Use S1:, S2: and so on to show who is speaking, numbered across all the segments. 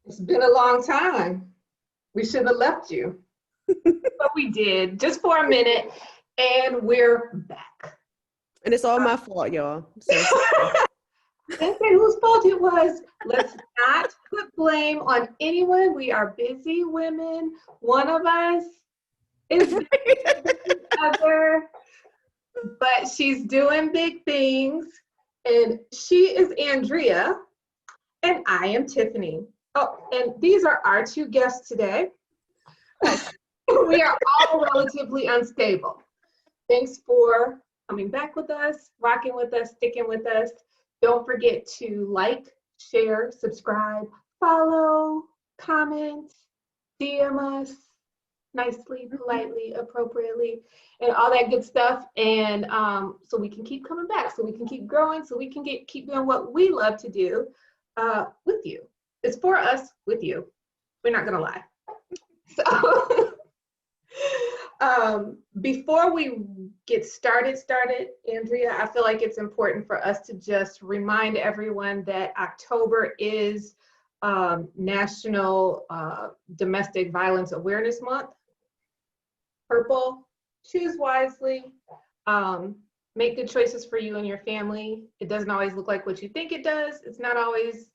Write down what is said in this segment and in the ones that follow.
S1: It's been a long time. We should have left you. But we did, just for a minute, and we're back.
S2: And it's all my fault, y'all. So.
S1: Let's say whose fault it was. Let's not put blame on anyone. We are busy women. One of us is busy with the other, but she's doing big things. And she is Andrea, and I am Tiffany. Oh, and these are our two guests today. We are all relatively unstable. Thanks for coming back with us, rocking with us, sticking with us. Don't forget to like, share, subscribe, follow, comment, DM us nicely, politely, appropriately, and all that good stuff. And so we can keep coming back, so we can keep growing, so we can keep doing what we love to do with you. It's for us, with you. We're not gonna lie. So before we get started, Andrea, I feel like it's important for us to just remind everyone that October is National Domestic Violence Awareness Month. Purple, choose wisely, make good choices for you and your family. It doesn't always look like what you think it does. It's not always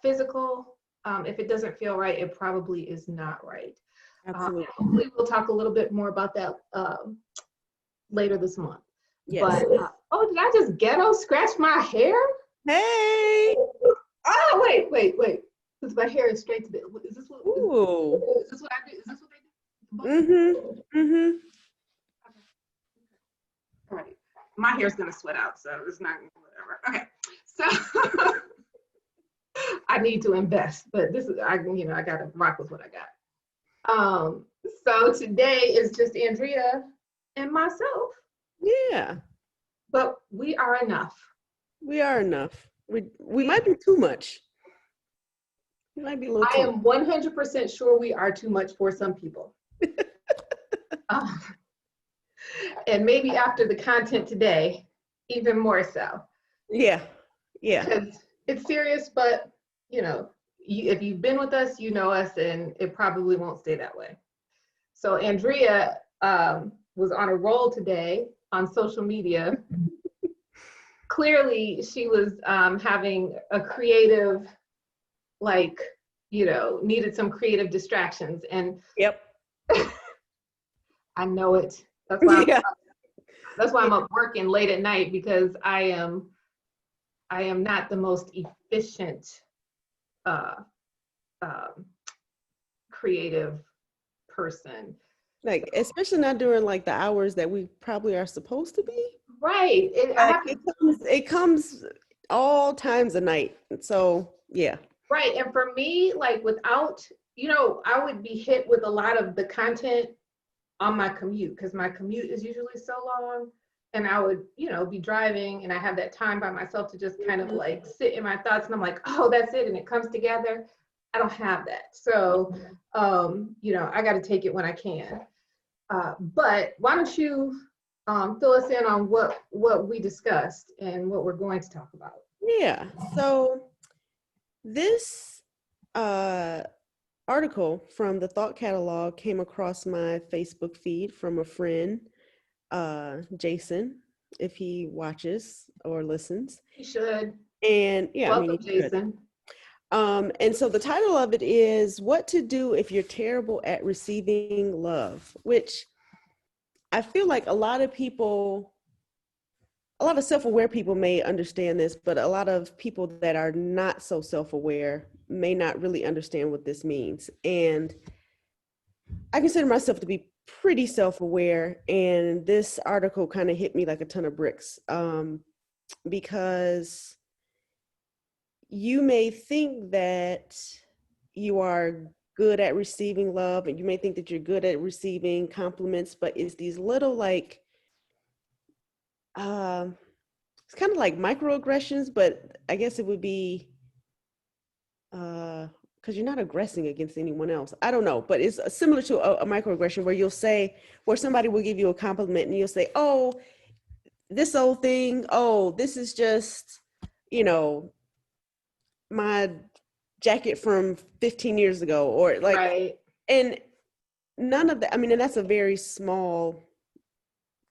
S1: physical. If it doesn't feel right, it probably is not right.
S2: Absolutely.
S1: Hopefully we'll talk a little bit more about that later this month.
S2: Yes.
S1: But, oh, did I just ghetto scratch my hair?
S2: Hey.
S1: Oh, wait. Because my hair is straight to the, is this what I do? Is this what they do?
S2: Mm-hmm.
S1: Okay. All right. My hair's gonna sweat out, so it's not whatever. Okay. So I need to invest, but this is I gotta rock with what I got. So today is just Andrea and myself.
S2: Yeah.
S1: But we are enough.
S2: We are enough. We might be too much. We might be a little
S1: I am 100% sure we are too much for some people. And maybe after the content today, even more so.
S2: Yeah.
S1: Because it's serious, but if you've been with us, you know us, and it probably won't stay that way. So Andrea was on a roll today on social media. Clearly, she was having a creative, needed some creative distractions. And
S2: yep.
S1: I know it. That's why I'm up working late at night, because I am not the most efficient creative person.
S2: Like, especially not during like the hours that we probably are supposed to be.
S1: Right.
S2: It comes all times of night. So yeah.
S1: Right. And for me, like without, I would be hit with a lot of the content on my commute, because my commute is usually so long. And I would, be driving, and I have that time by myself to just kind of like sit in my thoughts, and I'm like, oh, that's it. And it comes together. I don't have that. So, I got to take it when I can. But why don't you fill us in on what we discussed and what we're going to talk about?
S2: Yeah. So this article from the Thought Catalog came across my Facebook feed from a friend, Jason, if he watches or listens.
S1: He should.
S2: And yeah,
S1: welcome, Jason.
S2: And so the title of it is "What to Do If You're Terrible at Receiving Love," which I feel like a lot of self-aware people may understand this, but a lot of people that are not so self-aware may not really understand what this means. And I consider myself to be pretty self-aware, and this article kind of hit me like a ton of bricks, because you may think that you are good at receiving love, and you may think that you're good at receiving compliments, but it's these little it's kind of like microaggressions, but I guess it would be because you're not aggressing against anyone else. I don't know, but it's similar to a microaggression where somebody will give you a compliment and you'll say, oh, this old thing, oh, this is just, my jacket from 15 years ago, or like,
S1: right.
S2: and none of that. I mean, and that's a very small,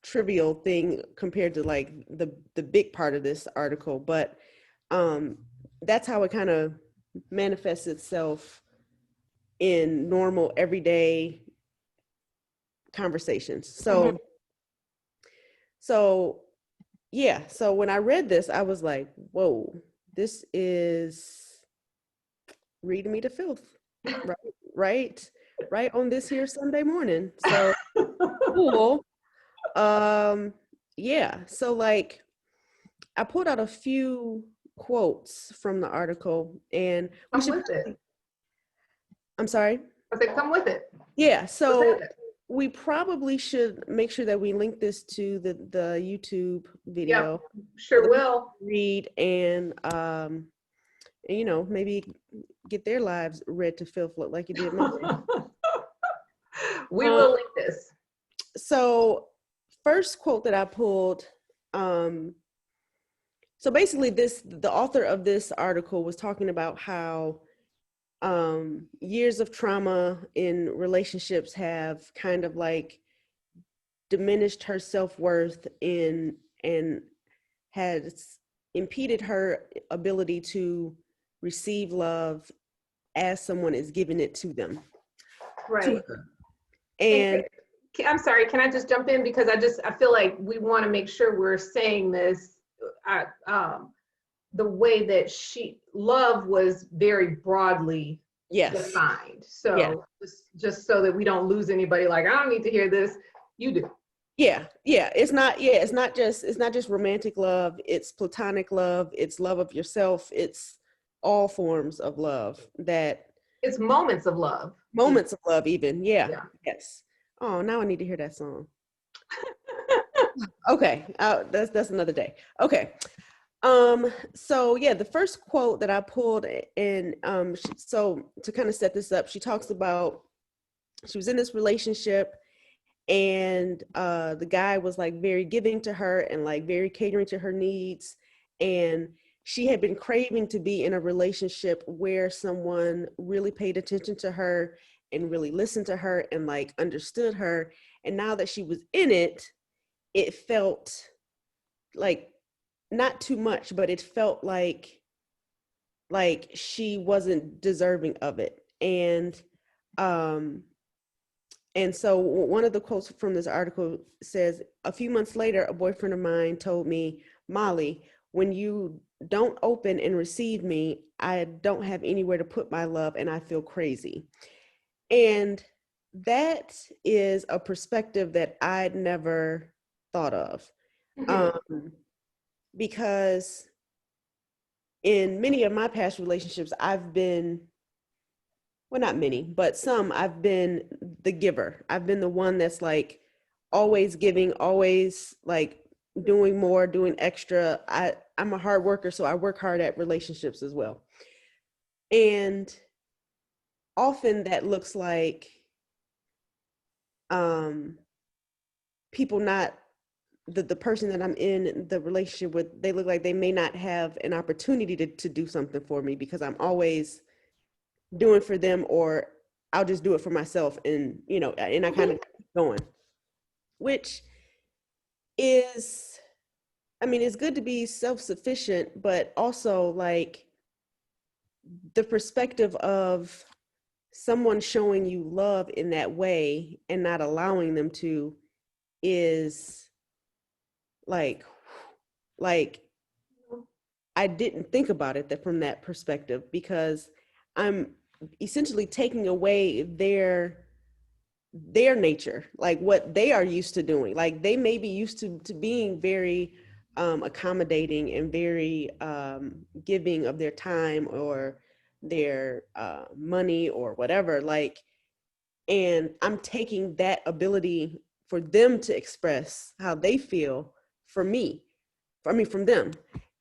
S2: trivial thing compared to like the big part of this article, but that's how it kind of manifests itself in normal everyday conversations. So so yeah, so when I read this, I was like, whoa, this is reading me to filth. Right on this here Sunday morning. So cool. Yeah, so like I pulled out a few quotes from the article, and we
S1: Come
S2: should
S1: with it.
S2: I'm sorry.
S1: I said, come with it.
S2: Yeah, so we probably should make sure that we link this to the YouTube video.
S1: Yep, sure will.
S2: Read and you know, maybe get their lives read to filth like you did mine.
S1: We will link this.
S2: So first quote that I pulled, so basically the author of this article was talking about how years of trauma in relationships have kind of like diminished her self-worth and has impeded her ability to receive love as someone is giving it to them.
S1: Right.
S2: And
S1: I'm sorry, can I just jump in? Because I feel like we want to make sure we're saying this the way that love was very broadly defined. So just so that we don't lose anybody, like, I don't need to hear this. You do.
S2: Yeah. It's not just romantic love. It's platonic love. It's love of yourself. It's all forms of love.
S1: It's moments of love.
S2: Moments of love, even. Yeah. Yes. Oh, now I need to hear that song. Okay. That's another day. Okay. So yeah, the first quote that I pulled in, so to kind of set this up, she talks about, she was in this relationship and the guy was like very giving to her and like very catering to her needs. And she had been craving to be in a relationship where someone really paid attention to her and really listened to her and like understood her. And now that she was in it, it felt like not too much, but it felt like she wasn't deserving of it. And so one of the quotes from this article says, "A few months later, a boyfriend of mine told me, Molly, when you don't open and receive me, I don't have anywhere to put my love and I feel crazy." And that is a perspective that I'd never thought of. Because in many of my past relationships, I've been, well, not many, but some, I've been the giver. I've been the one that's like always giving, always like doing more, doing extra. I'm a hard worker, so I work hard at relationships as well. And often that looks like people not, the person that I'm in the relationship with, they look like they may not have an opportunity to do something for me because I'm always doing for them, or I'll just do it for myself. And, you know, and I kind of keep going, which is, I mean, it's good to be self-sufficient, but also like the perspective of someone showing you love in that way and not allowing them to is like I didn't think about it from that perspective, because I'm essentially taking away their nature, like what they are used to doing. Like they may be used to being very accommodating and very giving of their time or their money or whatever, like, and I'm taking that ability for them to express how they feel from them.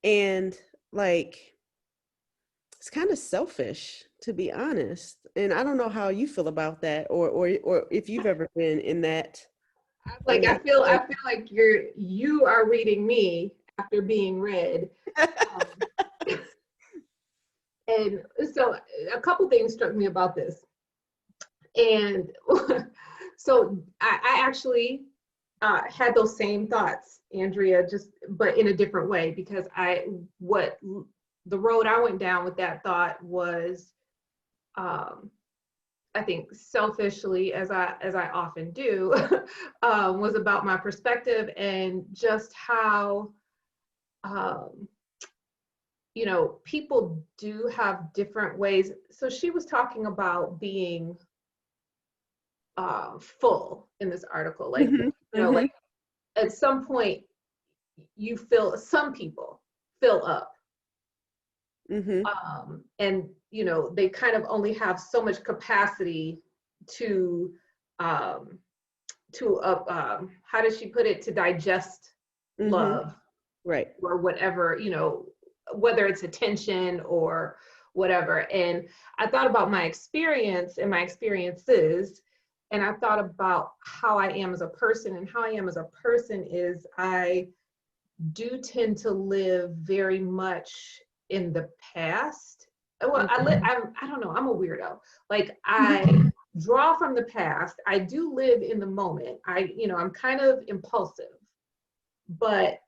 S2: And like, it's kind of selfish, to be honest. And I don't know how you feel about that, or if you've ever been in that.
S1: Like, I feel like you are reading me after being read. And so a couple things struck me about this. And so I actually had those same thoughts, Andrea, but in a different way, because the road I went down with that thought was, I think selfishly, as I often do, was about my perspective and just how, people do have different ways. So she was talking about being full in this article, like, like at some point some people fill up. And they kind of only have so much capacity to how does she put it, to digest love,
S2: right,
S1: or whatever, whether it's attention or whatever. And I thought about my experience and my experiences, and I thought about how I am as a person, and how I am as a person is I do tend to live very much in the past. Well, I don't know, I'm a weirdo. Like, I draw from the past. I do live in the moment. I'm kind of impulsive. But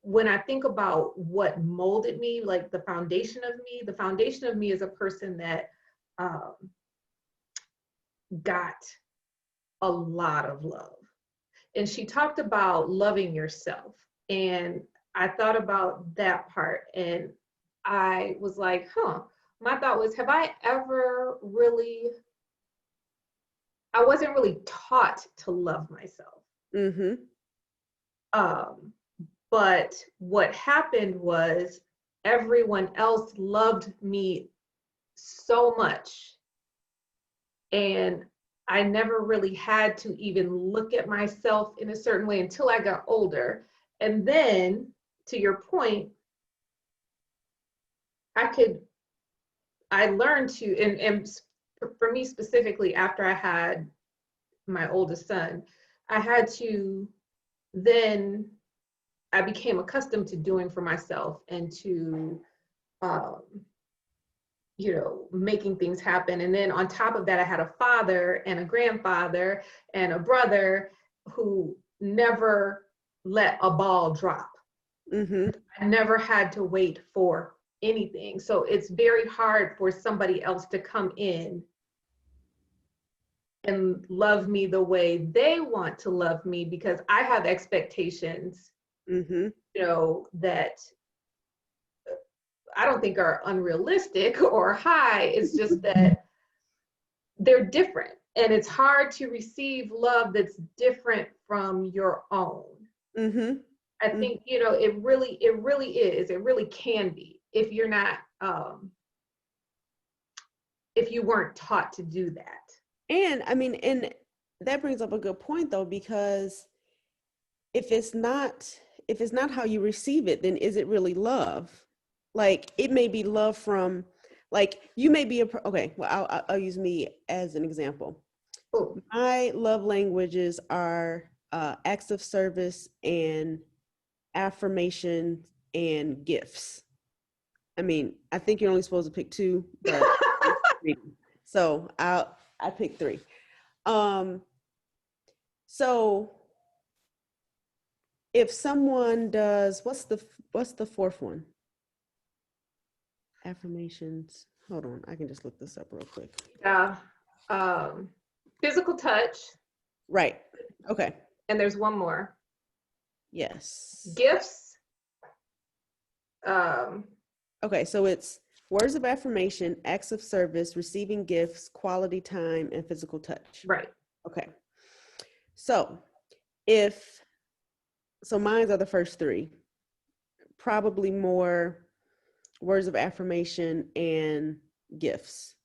S1: when I think about what molded me, like the foundation of me is a person that got a lot of love. And she talked about loving yourself. And I thought about that part, and I was like, my thought was, I wasn't really taught to love myself. But what happened was everyone else loved me so much. And I never really had to even look at myself in a certain way until I got older. And then, to your point, I learned to, and for me specifically, after I had my oldest son, I became accustomed to doing for myself, and to, making things happen. And then on top of that, I had a father and a grandfather and a brother who never let a ball drop. I never had to wait for anything. So it's very hard for somebody else to come in and love me the way they want to love me, because I have expectations, that I don't think are unrealistic or high. It's just that they're different, and it's hard to receive love that's different from your own. I think, it really is. It really can be, if you're not, if you weren't taught to do that.
S2: And I mean, and that brings up a good point, though, because if it's not how you receive it, then is it really love? Like, it may be love from, like, you may be okay, well, I'll use me as an example. Ooh. My love languages are acts of service and affirmation and gifts. I mean, I think you're only supposed to pick two, but so I picked three. So if someone does, what's the fourth one? Affirmations. Hold on, I can just look this up real quick.
S1: Yeah. Physical touch.
S2: Right. Okay.
S1: And there's one more.
S2: Yes.
S1: Gifts.
S2: Okay, so it's words of affirmation, acts of service, receiving gifts, quality time, and physical touch.
S1: Right.
S2: Okay. So mine are the first three. Probably more words of affirmation and gifts.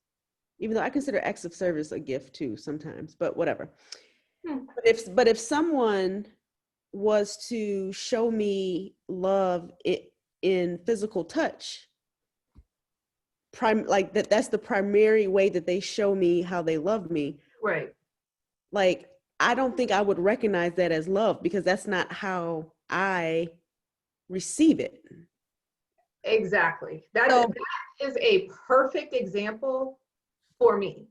S2: Even though I consider acts of service a gift too sometimes, but whatever. But if someone was to show me love in physical touch, like that's the primary way that they show me how they love me.
S1: Right.
S2: Like, I don't think I would recognize that as love, because that's not how I receive it.
S1: Exactly. That,
S2: So,
S1: that is a perfect example for me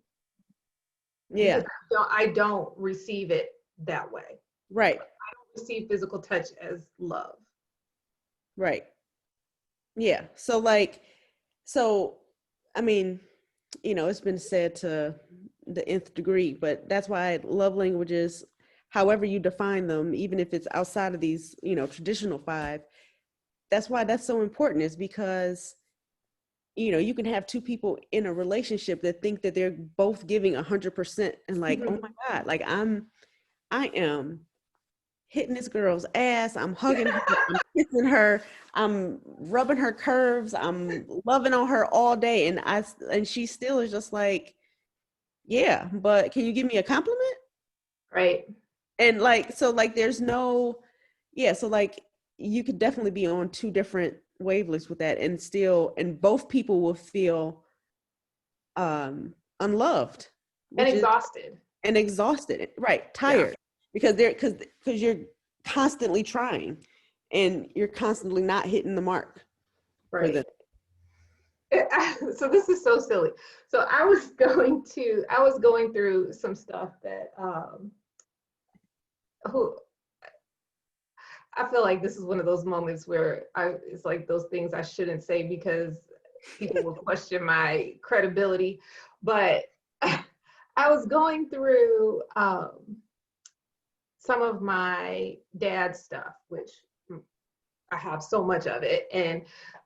S2: yeah,
S1: because I don't receive it that way.
S2: right,
S1: I don't receive physical touch as love.
S2: right. Yeah. So like, so, I mean, it's been said to the nth degree, but that's why love languages, however you define them, even if it's outside of these, traditional five, that's why that's so important, is because, you can have two people in a relationship that think that they're both giving 100% and like, oh my God, like I am hitting this girl's ass. I'm hugging her. I'm kissing her. I'm rubbing her curves. I'm loving on her all day. And she still is just like, yeah, but can you give me a compliment?
S1: Right.
S2: And like, so like, there's no, yeah. So like, you could definitely be on two different wavelengths with that, and still, and both people will feel unloved,
S1: And
S2: which is,
S1: exhausted.
S2: and exhausted, right?
S1: Yeah.
S2: Tired, because you're constantly trying and you're constantly not hitting the mark for
S1: Right.
S2: them.
S1: So this is so silly. So I was going through some stuff that who I feel like this is one of those moments where it's like those things I shouldn't say because people will question my credibility. But I was going through some of my dad's stuff, which I have so much of it, and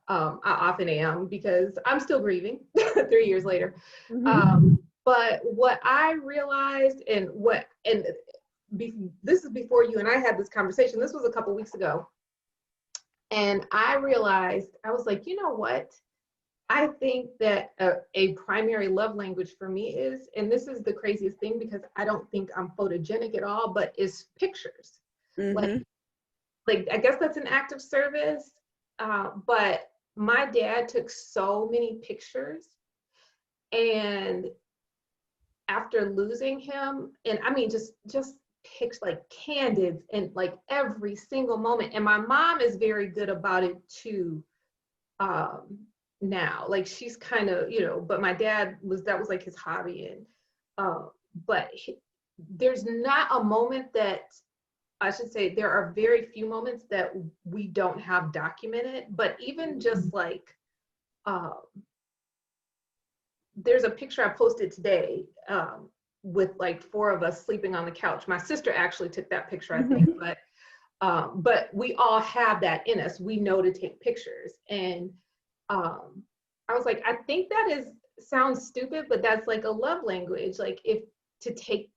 S1: I often am because I'm still grieving 3 years later.
S2: Mm-hmm.
S1: But what I realized, this is before you and I had this conversation. This was a couple weeks ago, and I realized I was like, you know what? I think that a primary love language for me is, and this is the craziest thing because I don't think I'm photogenic at all, but is pictures. Like,
S2: Mm-hmm.
S1: like I guess that's an act of service. But my dad took so many pictures, and after losing him, and I mean just pics like candid and like every single moment. And my mom is very good about it too. Um, Now, like she's kind of, but my dad that was like his hobby, and but there's not a moment that I should say there are very few moments that we don't have documented, but even just like um, there's a picture I posted today with like four of us sleeping on the couch. My sister actually took that picture, I think, but we all have that in us. We know to take pictures, and I was like, I think sounds stupid, but that's like a love language. Like if to take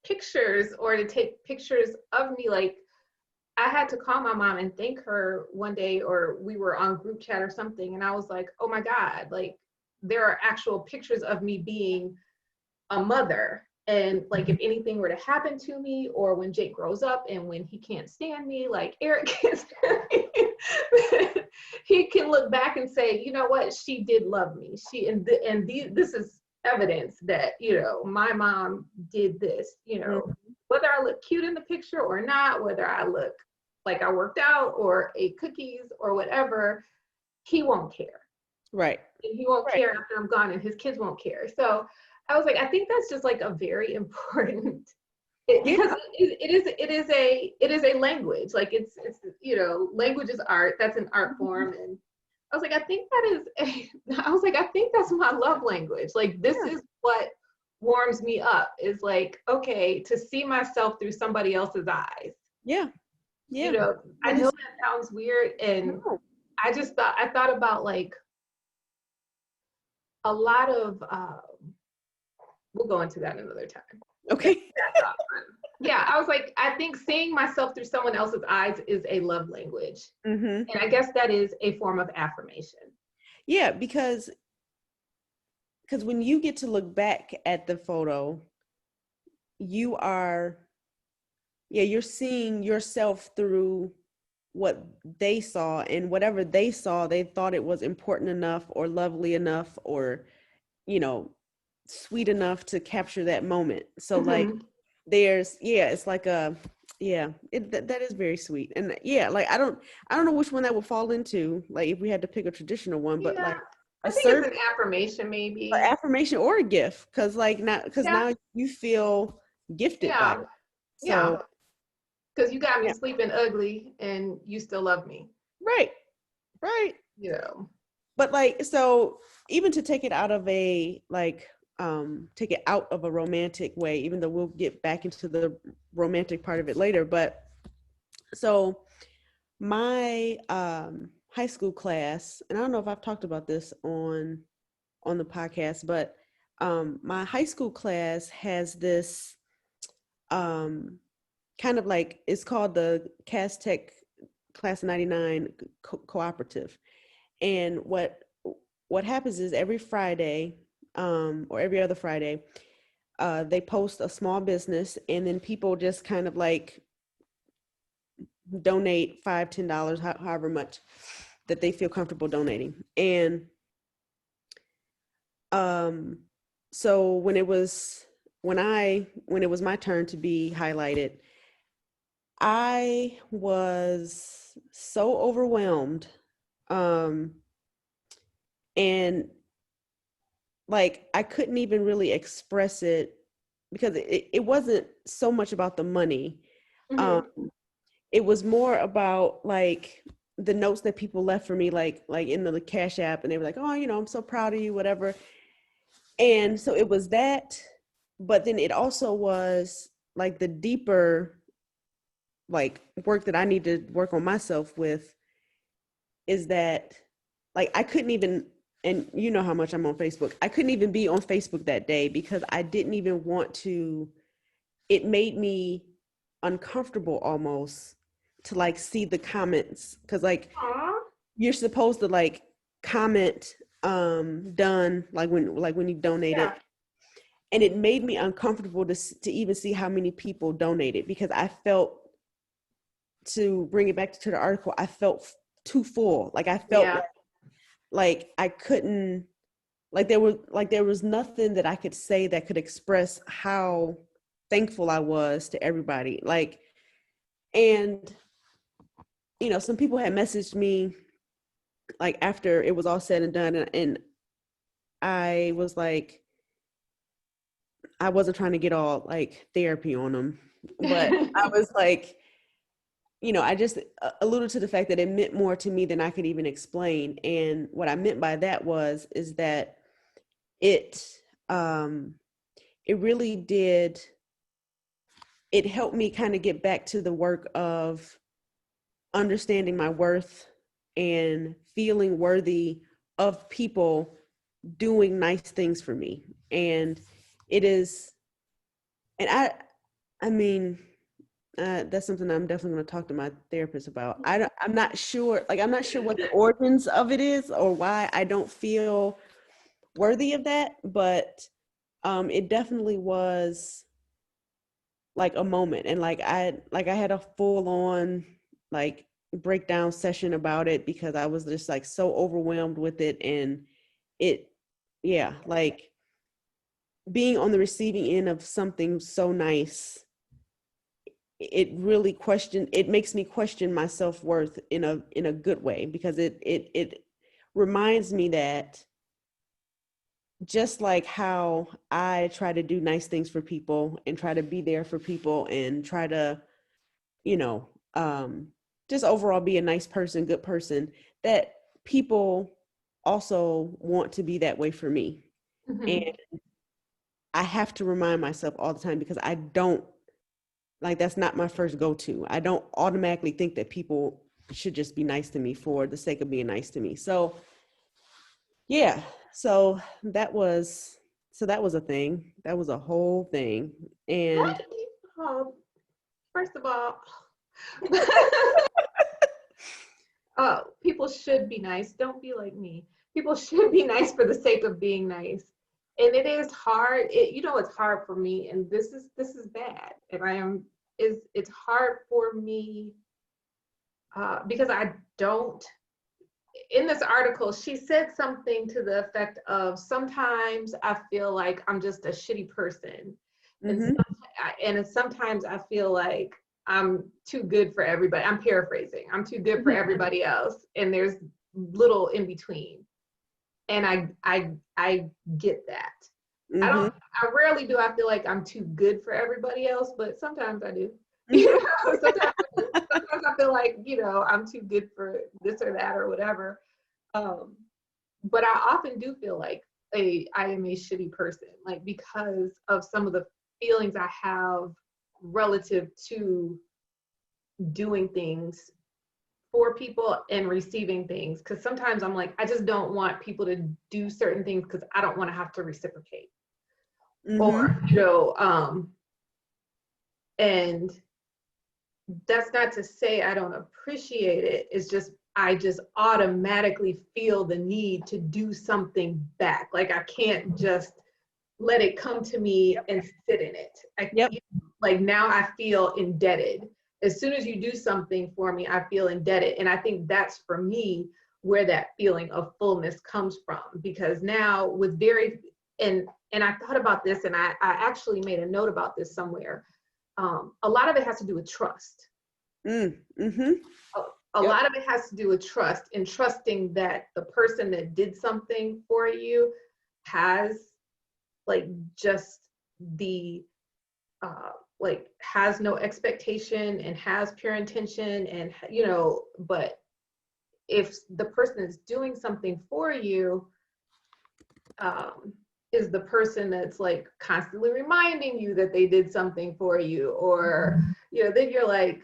S1: pictures or to take pictures of me, like I had to call my mom and thank her one day, or we were on group chat or something. And I was like, oh my God, like there are actual pictures of me being a mother. And like if anything were to happen to me, or when Jake grows up and when he can't stand me, like Eric can't stand me, he can look back and say, you know what, she did love me. This is evidence that, my mom did this, whether I look cute in the picture or not, whether I look like I worked out or ate cookies or whatever, he won't care.
S2: Right.
S1: And he won't care after I'm gone, and his kids won't care. So I was like, I think that's just like a very important, because it is a language. Like it's language is art. That's an art form. And I was like, I think I think that's my love language. Like this is what warms me up, is like, okay, to see myself through somebody else's eyes.
S2: Yeah. Yeah.
S1: I know that sounds weird, and I thought about like a lot of we'll go into that another time.
S2: Okay.
S1: Yeah, I was like, I think seeing myself through someone else's eyes is a love language.
S2: Mm-hmm.
S1: And I guess that is a form of affirmation.
S2: Yeah, because when you get to look back at the photo, you're seeing yourself through what they saw, and whatever they saw, they thought it was important enough or lovely enough or, sweet enough to capture that moment. So like it's like Yeah, that is very sweet. And yeah, like I don't know which one that would fall into, like if we had to pick a traditional one, but
S1: Yeah,
S2: like
S1: I
S2: a
S1: think it's
S2: service,
S1: an affirmation,
S2: or
S1: maybe.
S2: affirmation, or a gift, because
S1: Yeah,
S2: now you feel gifted by
S1: yeah,
S2: it.
S1: yeah.
S2: So
S1: Because you got me
S2: yeah,
S1: sleeping ugly, and you still love me.
S2: right, right.
S1: You know.
S2: But like, so even to take it out of a like take it out of a romantic way, even though we'll get back into the romantic part of it later, but so my high school class, and I don't know if I've talked about this on the podcast, but my high school class has this um kind of like, it's called the Cas Tech Class 99 Cooperative. And what happens is every Friday, or every other Friday, they post a small business, and then people just kind of like donate $5, $10, however much that they feel comfortable donating. And um, so when it was my turn to be highlighted, I was so overwhelmed, um, and like I couldn't even really express it, because it wasn't so much about the money. Um,
S1: Hmm.
S2: it was more about like the notes that people left for me, like in the Cash App, and they were like, "Oh, I'm so proud of you," whatever. And so it was that, but then it also was like the deeper like work that I need to work on myself with, is that like I couldn't even, and you know how much I'm on Facebook, I couldn't even be on Facebook that day because I didn't even want to. It made me uncomfortable almost to like see the comments, because like
S1: Aw.
S2: you're supposed to like comment done, like when you donated,
S1: Yeah.
S2: and it made me uncomfortable to even see how many people donated, because I felt, to bring it back to the article, I felt too full. Like I felt
S1: Yeah.
S2: like I couldn't, like there was nothing that I could say that could express how thankful I was to everybody. Like, and some people had messaged me like after it was all said and done, and I was like, I wasn't trying to get all like therapy on them, but I was like, I just alluded to the fact that it meant more to me than I could even explain. And what I meant by that is that it um it really did, it helped me kind of get back to the work of understanding my worth and feeling worthy of people doing nice things for me. And it is, and I mean, that's something I'm definitely going to talk to my therapist about. I'm not sure, like, I'm not sure what the origins of it is or why I don't feel worthy of that, but it definitely was like a moment. And like I had a full on like breakdown session about it, because I was just like so overwhelmed with it. And it, yeah, like being on the receiving end of something so nice, it makes me question my self-worth in a good way, because it reminds me that just like how I try to do nice things for people and try to be there for people and try to, you know, um, just overall be a nice person, good person, that people also want to be that way for me. And
S1: Hmm.
S2: I have to remind myself all the time, because I don't, like, that's not my first go-to. I don't automatically think that people should just be nice to me for the sake of being nice to me. So yeah, so that was a thing. That was a whole thing.
S1: What?
S2: And
S1: Oh, first of all, people should be nice. Don't be like me. People should be nice for the sake of being nice. And it is hard. It's hard for me, and this is bad. And it's hard for me because I don't. In this article, she said something to the effect of, sometimes I feel like I'm just a shitty person, and
S2: mhm,
S1: sometimes I feel like I'm too good for everybody. I'm paraphrasing. I'm too good for everybody else. And there's little in between. And I get that.
S2: Mm-hmm.
S1: I rarely do I feel like I'm too good for everybody else, but sometimes I do. You know, sometimes I feel like, you know, I'm too good for this or that or whatever. But I often do feel like I am a shitty person, like because of some of the feelings I have relative to doing things for people and receiving things. Because sometimes I'm like, I just don't want people to do certain things because I don't want to have to reciprocate.
S2: Mm-hmm.
S1: Or, you know, and that's not to say I don't appreciate it. It's just I just automatically feel the need to do something back. Like I can't just let it come to me and sit in it. Like now I feel indebted. As soon as you do something for me, I feel indebted. And I think that's for me where that feeling of fullness comes from. Because now with and I thought about this and I actually made a note about this somewhere. A lot of it has to do with trust.
S2: Mm-hmm.
S1: A lot of it has to do with trust and trusting that the person that did something for you has like just the like has no expectation and has pure intention and you know, but if the person is doing something for you is the person that's like constantly reminding you that they did something for you, or you know, then you're like,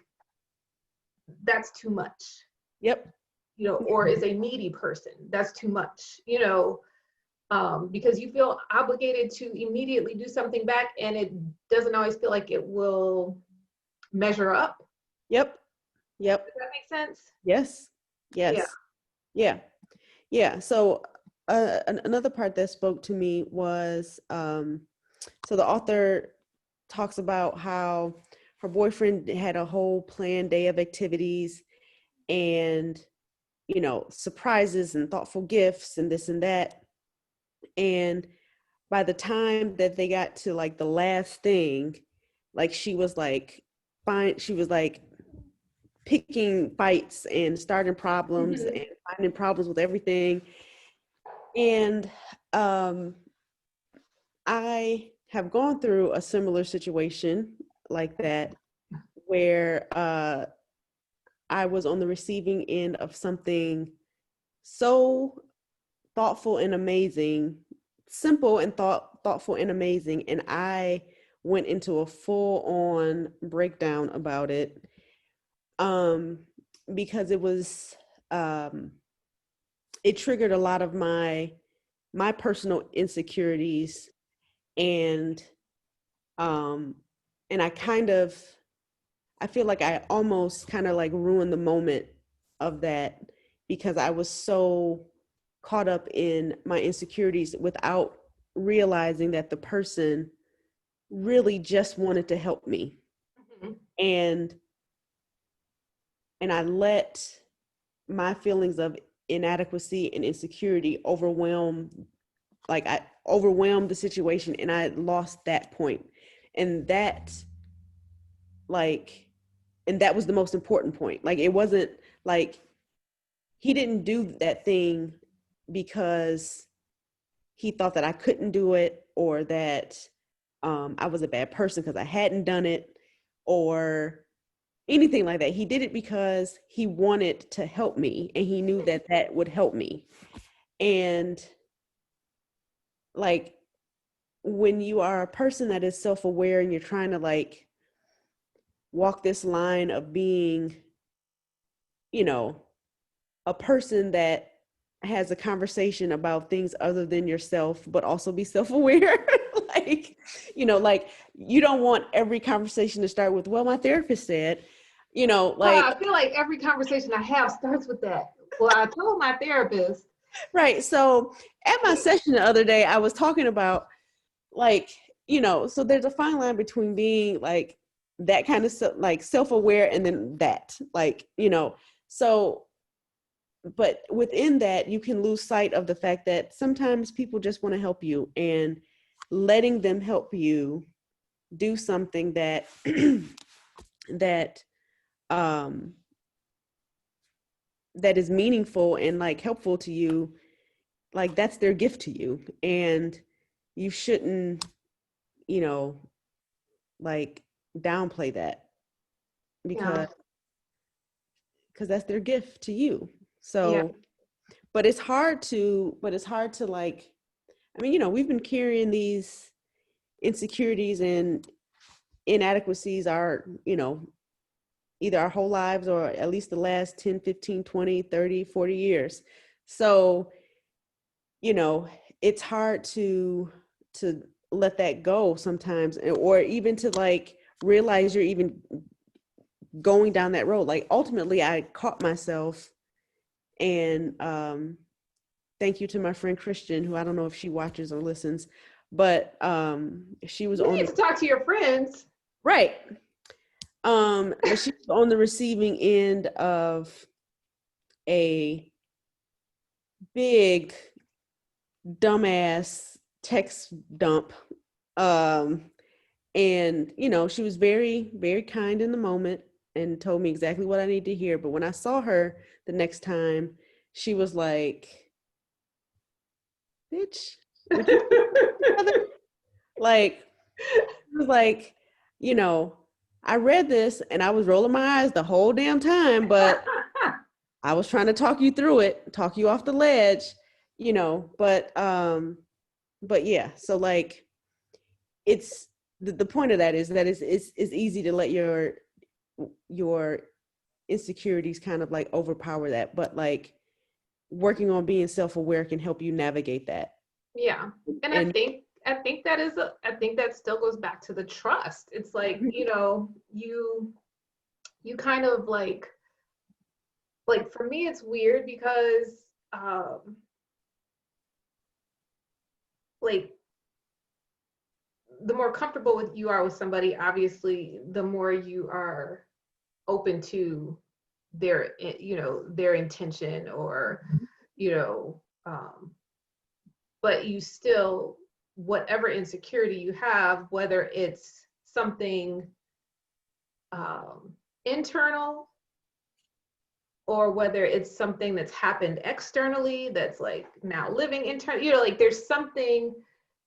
S1: that's too much.
S2: Yep.
S1: You know, or is a needy person, that's too much, you know, because you feel obligated to immediately do something back and it doesn't always feel like it will measure up.
S2: Yep.
S1: Does that make sense?
S2: Yes. Yeah. So another part that spoke to me was, so the author talks about how her boyfriend had a whole planned day of activities and, you know, surprises and thoughtful gifts and this and that. And by the time that they got to like the last thing, like she was like, she was like picking fights and starting problems and finding problems with everything. And I have gone through a similar situation like that where I was on the receiving end of something so thoughtful and amazing, simple and thoughtful and amazing, and I went into a full-on breakdown about it because it was it triggered a lot of my personal insecurities, and I feel like I almost kind of like ruined the moment of that because I was so caught up in my insecurities without realizing that the person really just wanted to help me. Mm-hmm. And I let my feelings of inadequacy and insecurity overwhelm the situation, and I lost that point. And that was the most important point. Like, it wasn't like he didn't do that thing because he thought that I couldn't do it, or that I was a bad person because I hadn't done it, or anything like that. He did it because he wanted to help me, and he knew that that would help me. And like, when you are a person that is self-aware and you're trying to like walk this line of being, you know, a person that has a conversation about things other than yourself, but also be self-aware. Like, you know, like, you don't want every conversation to start with, well, my therapist said, you know, like,
S1: I feel like every conversation I have starts with that. Well, I told my therapist.
S2: Right. So at my session the other day, I was talking about, like, you know, so there's a fine line between being like that kind of like self-aware and then that, like, you know, so, but within that, you can lose sight of the fact that sometimes people just want to help you, and letting them help you do something that that that is meaningful and like helpful to you, like that's their gift to you, and you shouldn't, you know, like downplay that,
S1: Yeah.
S2: because that's their gift to you.
S1: Yeah.
S2: So but it's hard to like, I mean, you know, we've been carrying these insecurities and inadequacies our, you know, either our whole lives or at least the last 10, 15, 20, 30, 40 years. So, you know, it's hard to let that go sometimes, or even to like realize you're even going down that road. Like ultimately I caught myself, and thank you to my friend Christian, who I don't know if she watches or listens, but she was
S1: You
S2: on
S1: need to talk to your friends.
S2: right. But she was on the receiving end of a big dumbass text dump. And you know, she was very, very kind in the moment and told me exactly what I need to hear. But when I saw her the next time, she was like, bitch, would you like, it was like, you know, I read this and I was rolling my eyes the whole damn time, but I was trying to talk you through it, talk you off the ledge, you know, but yeah, so like it's the point of that is that it's easy to let your insecurities kind of like overpower that, but like working on being self-aware can help you navigate that.
S1: Yeah. And I think that is I think that still goes back to the trust. It's like, you know, you kind of like for me it's weird because like the more comfortable with you are with somebody, obviously the more you are open to their, you know, their intention, or you know, but you still, whatever insecurity you have, whether it's something internal or whether it's something that's happened externally that's like now living internally, you know, like there's something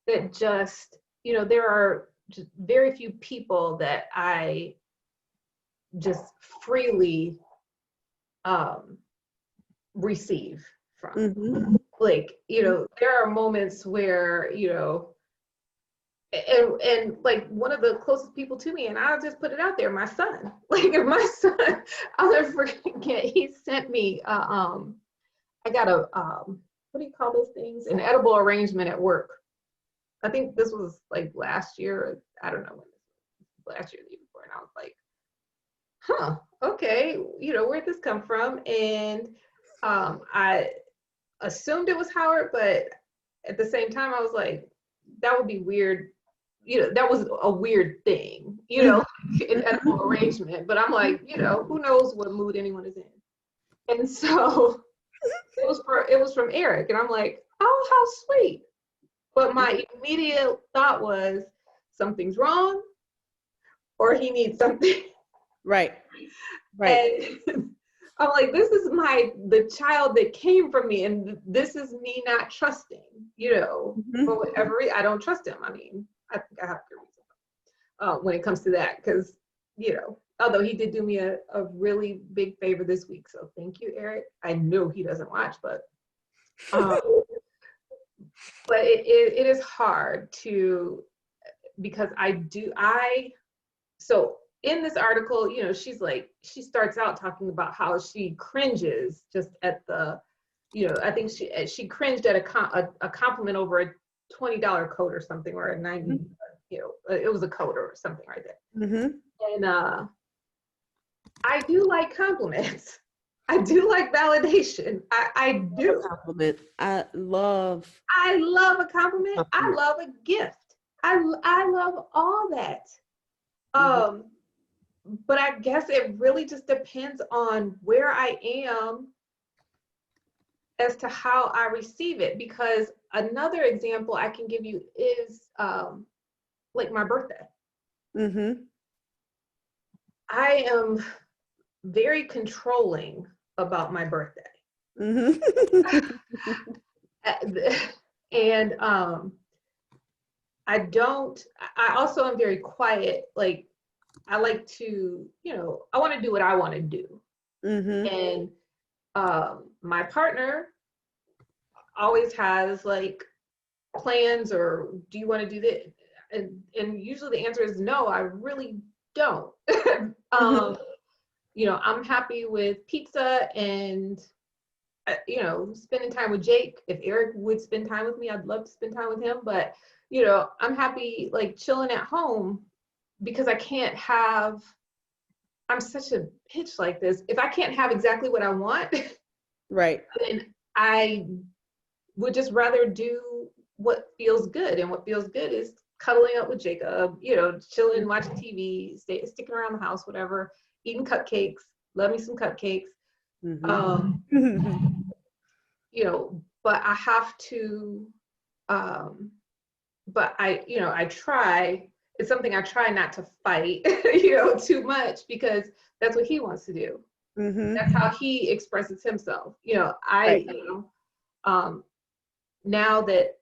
S1: that just, you know, there are just very few people that I just freely receive from.
S2: Mm-hmm.
S1: Like, you know, there are moments where, you know, and like one of the closest people to me, and I'll just put it out there, my son. Like if my son, I'll never forget, he sent me I got a what do you call those things? An edible arrangement at work. I think this was like last year, I don't know when this was, last year or the year before, and I was like, huh, okay, you know, where'd this come from? And I assumed it was Howard, but at the same time I was like, that would be weird. You know, that was a weird thing, you know, an edible arrangement. But I'm like, you know, who knows what mood anyone is in. And so it was from Eric. And I'm like, oh, how sweet. But my immediate thought was something's wrong or he needs something.
S2: Right.
S1: And I'm like, this is the child that came from me, and this is me not trusting, you know, for whatever reason. I don't trust him. I mean, I think I have good reason when it comes to that, because, you know, although he did do me a really big favor this week, so thank you, Eric. I know he doesn't watch, but it is hard to, because so in this article, you know, she's like, she starts out talking about how she cringes just at the, you know, I think she cringed at a compliment over a $20 coat or something, or a 90, you know, it was a coat or something like that. And I do like compliments. I do like validation. I do.
S2: Compliment. I love
S1: a compliment. I love a gift. I love all that. But I guess it really just depends on where I am as to how I receive it. Because another example I can give you is like my birthday. I am very controlling about my birthday.
S2: Mm-hmm.
S1: And I also am very quiet. Like, I like to, I want to do what I want to do.
S2: Mm-hmm.
S1: And my partner always has like plans, or do you want to do this? And usually the answer is no, I really don't.
S2: Mm-hmm.
S1: I'm happy with pizza and spending time with Jake. If Eric would spend time with me, I'd love to spend time with him. But I'm happy like chilling at home, because I'm such a bitch like this. If I can't have exactly what I want,
S2: Right.
S1: then I would just rather do what feels good. And what feels good is cuddling up with Jacob, chilling, watching TV, sticking around the house, whatever, eating cupcakes. Love me some cupcakes.
S2: Mm-hmm.
S1: But I have to, but I try, it's something I try not to fight, too much, because that's what he wants to do.
S2: Mm-hmm.
S1: That's how he expresses himself.
S2: Right.
S1: Now that,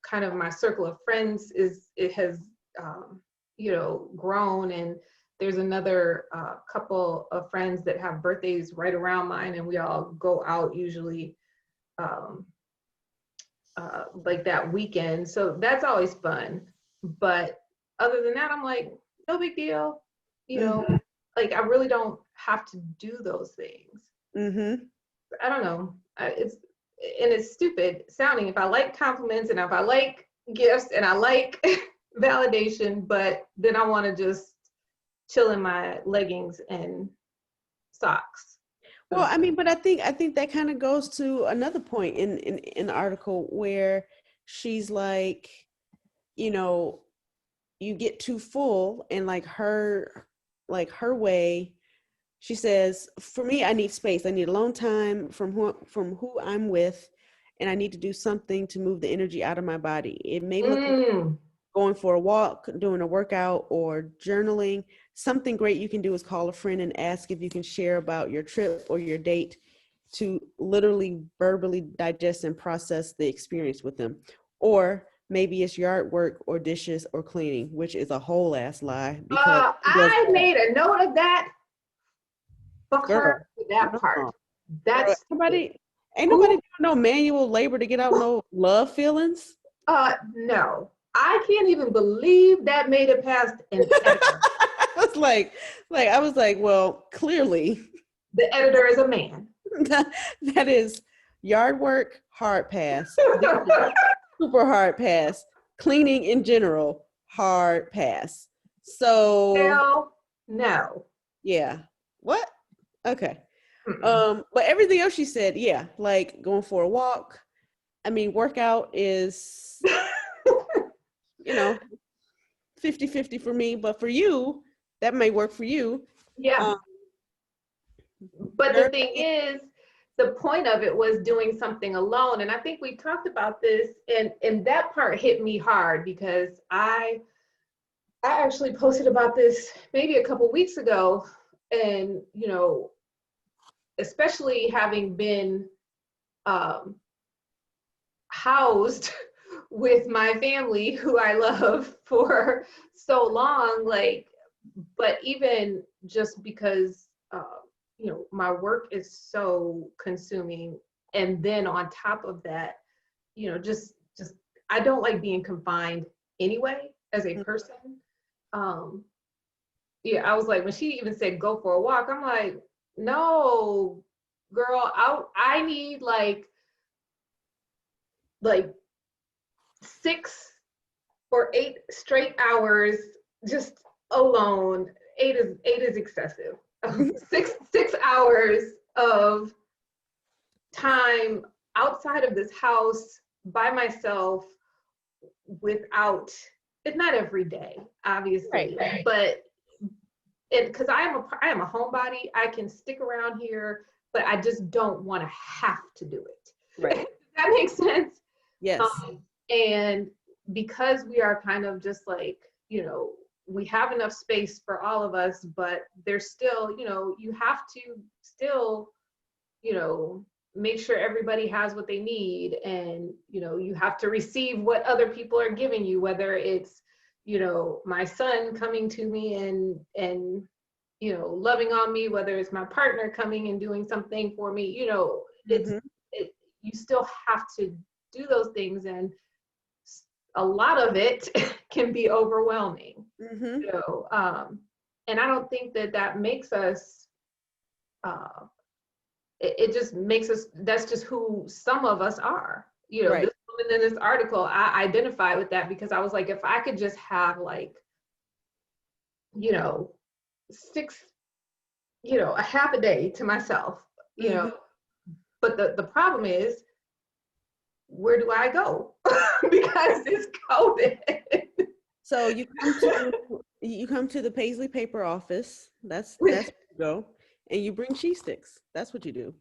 S1: kind of my circle of friends has grown, and there's another couple of friends that have birthdays right around mine, and we all go out usually like that weekend. So that's always fun. But other than that, I'm like, no big deal.
S2: Mm-hmm.
S1: Like, I really don't have to do those things.
S2: Mm-hmm.
S1: I don't know. It's stupid sounding if I like compliments and if I like gifts and I like validation, but then I want to just chill in my leggings and socks.
S2: Well, I mean, but I think that kind of goes to another point in the article where she's like, you get too full, and like her way, she says, for me, I need space. I need alone time from who I'm with, and I need to do something to move the energy out of my body. It may look like going for a walk, doing a workout, or journaling. Something great you can do is call a friend and ask if you can share about your trip or your date, to literally verbally digest and process the experience with them. Or maybe it's yard work or dishes or cleaning, which is a whole ass lie, because
S1: I made a note of that. Fuck her
S2: girl,
S1: with that part.
S2: girl,
S1: That's
S2: ain't nobody doing no manual labor to get out no love feelings.
S1: No. I can't even believe that made it past an editor.
S2: I was like, well, clearly
S1: The editor is a man.
S2: that is yard work, hard pass, super hard pass, cleaning in general, hard pass. So
S1: Hell no.
S2: yeah. What? Okay.
S1: Mm-mm.
S2: But everything else she said, yeah, like going for a walk. I mean, workout is 50-50 for me, but for you, that may work for you.
S1: Yeah. But the thing is, the point of it was doing something alone. And I think we talked about this, and that part hit me hard, because I actually posted about this maybe a couple weeks ago. And, especially having been housed with my family, who I love, for so long, like, but even just because my work is so consuming, and then on top of that, just I don't like being confined anyway as a person. Yeah, I was like, when she even said go for a walk, I'm like, no, girl, I need like 6 or 8 straight hours just alone. Eight is excessive. 6 hours of time outside of this house by myself, without, it's not every day, obviously, right. But because I am a homebody, I can stick around here, but I just don't want to have to do it.
S2: Right.
S1: Does that make sense?
S2: Yes.
S1: And because we are kind of just like, we have enough space for all of us, but there's still, you have to still, make sure everybody has what they need. And, you have to receive what other people are giving you, whether it's, my son coming to me and, loving on me, whether it's my partner coming and doing something for me, you still have to do those things. And a lot of it can be overwhelming. And I don't think that makes us, it just makes us, that's just who some of us are.
S2: Right.
S1: This woman in this article, I identify with that because I was like, if I could just have like, 6, a half a day to myself, but the problem is, where do I go? Because it's COVID.
S2: So you come to the Paisley paper office. That's where you go, and you bring cheese sticks. That's what you do.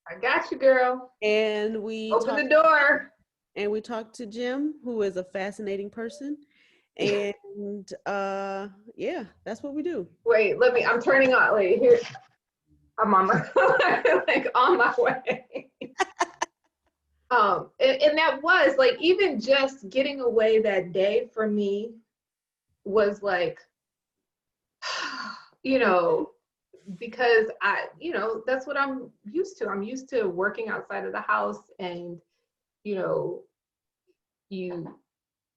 S1: I got you, girl.
S2: And we
S1: open the door.
S2: And we talk to Jim, who is a fascinating person. And yeah, that's what we do.
S1: Wait, I'm turning on. Wait, here. I'm on my on my way. And that was like, even just getting away that day for me was like, because that's what I'm used to. I'm used to working outside of the house, and, you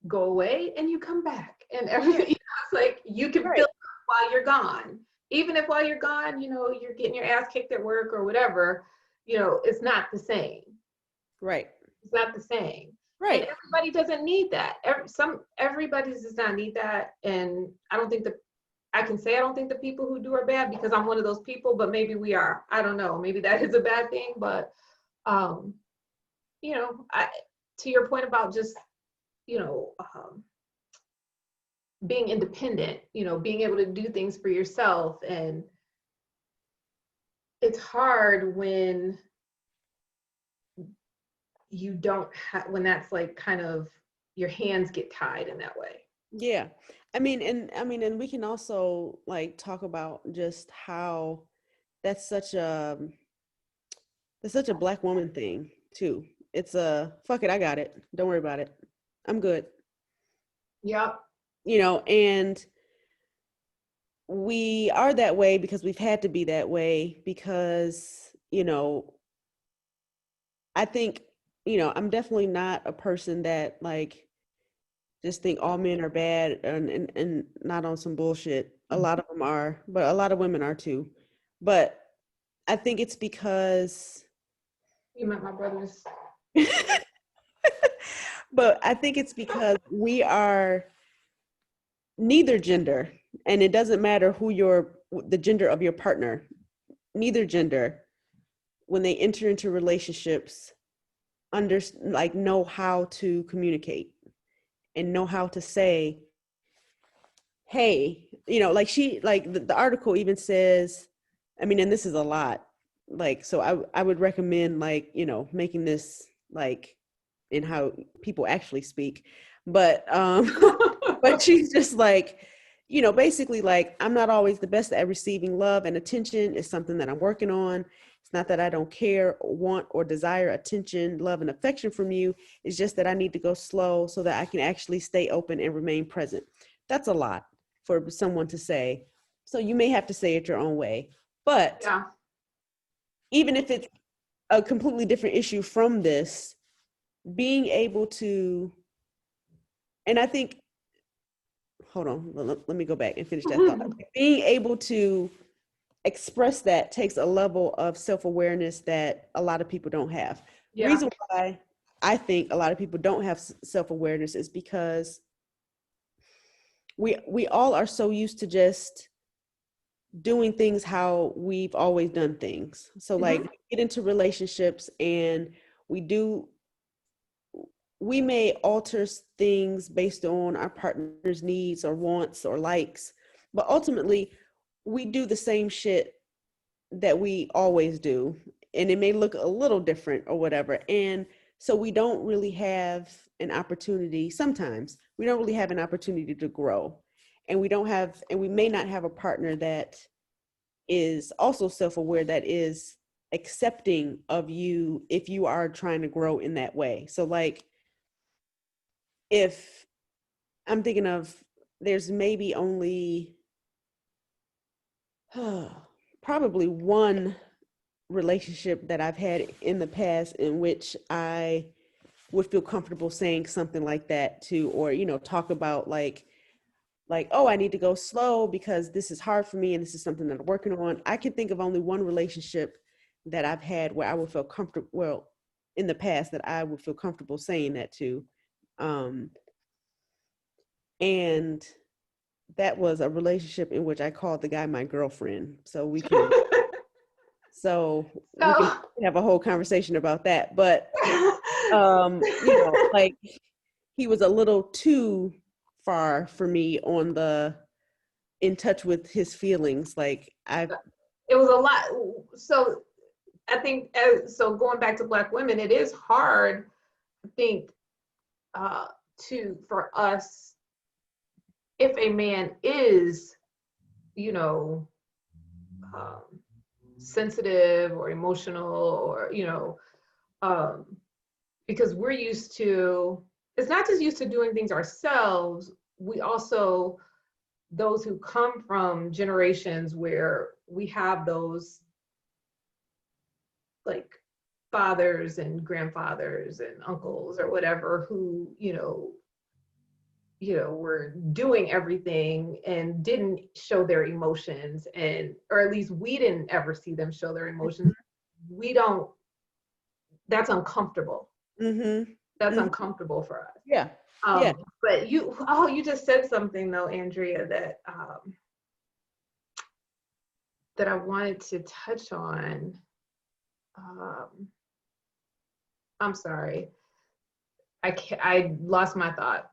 S1: go away and you come back, and everything, it's like you can feel it while you're gone. Even if while you're gone, you're getting your ass kicked at work or whatever, it's not the same.
S2: Right.
S1: It's not the same.
S2: Right.
S1: And everybody doesn't need that. Everybody does not need that. And I don't think I don't think the people who do are bad, because I'm one of those people, but maybe we are. I don't know. Maybe that is a bad thing, but, to your point about just, being independent, being able to do things for yourself. And it's hard when you don't have, when that's like kind of your hands get tied in that way.
S2: Yeah. And we can also like talk about just how that's such a Black woman thing too. It's fuck it, I got it. Don't worry about it. I'm good.
S1: Yep.
S2: And we are that way because we've had to be that way because, I think, I'm definitely not a person that like just think all men are bad and not on some bullshit. A lot of them are, but a lot of women are too. But I think it's because
S1: you met my brothers.
S2: But I think it's because we are neither gender, and it doesn't matter the gender of your partner, neither gender, when they enter into relationships, know how to communicate and know how to say, hey, the article even says, and this is a lot, so I would recommend making this in how people actually speak, but but she's just basically I'm not always the best at receiving love and attention. Is something that I'm working on. It's not that I don't care, want, or desire attention, love, and affection from you. It's just that I need to go slow so that I can actually stay open and remain present. That's a lot for someone to say. So you may have to say it your own way. But even if it's a completely different issue from this, being able to, and I think, hold on, let me go back and finish that thought. Being able to express that takes a level of self-awareness that a lot of people don't have. The reason why I think a lot of people don't have self-awareness is because we all are so used to just doing things how we've always done things. So we get into relationships and we may alter things based on our partner's needs or wants or likes, but ultimately we do the same shit that we always do. And it may look a little different or whatever. And so we don't really have an opportunity. Sometimes we don't really have an opportunity to grow. and we may not have a partner that is also self-aware, that is accepting of you if you are trying to grow in that way. So like, if I'm thinking of, there's maybe only probably one relationship that I've had in the past in which I would feel comfortable saying something like that to, or, you know, talk about like, oh, I need to go slow because this is hard for me and this is something that I'm working on. I can think of only one relationship that I've had where I would feel comfortable, well, in the past, that I would feel comfortable saying that to. And that was a relationship in which I called the guy my girlfriend. So we can have a whole conversation about that. But you know, like, he was a little too far for me on the in touch with his feelings. Like,
S1: it was a lot. So I think, so going back to Black women, it is hard, I think, for us, if a man is, you know, sensitive or emotional, or, you know, because we're used to, it's not just used to doing things ourselves, we also, those who come from generations where we have those like fathers and grandfathers and uncles or whatever who, you know, were doing everything and didn't show their emotions, and, or at least we didn't ever see them show their emotions. We don't, that's uncomfortable.
S2: mm-hmm.
S1: That's uncomfortable for us.
S2: Yeah. Yeah.
S1: But you just said something though, Andrea, that that I wanted to touch on. I'm sorry. I lost my thought.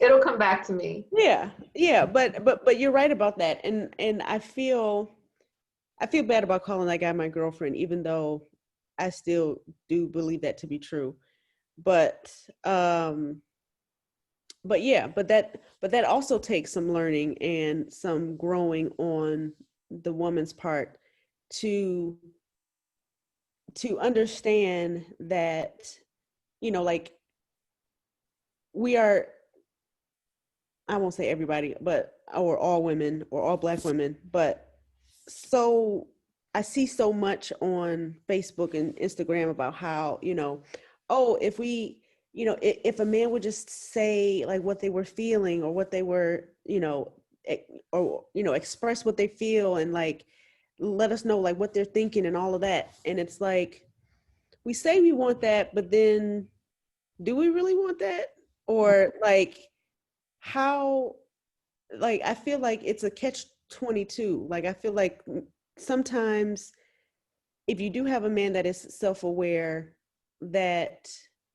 S1: It'll come back to me.
S2: Yeah. But you're right about that. And I feel bad about calling that guy my girlfriend, even though I still do believe that to be true. But that also takes some learning and some growing on the woman's part to understand that, you know, like, we are, I won't say everybody, but, or all women or all Black women, but so I see so much on Facebook and Instagram about how, you know, oh, if we, you know, if a man would just say like what they were feeling or what they were, you know, or, you know, express what they feel and like let us know like what they're thinking and all of that. And it's like, we say we want that, but then do we really want that? Or like, how, like, I feel like it's a catch-22. Like, I feel like sometimes if you do have a man that is self-aware, that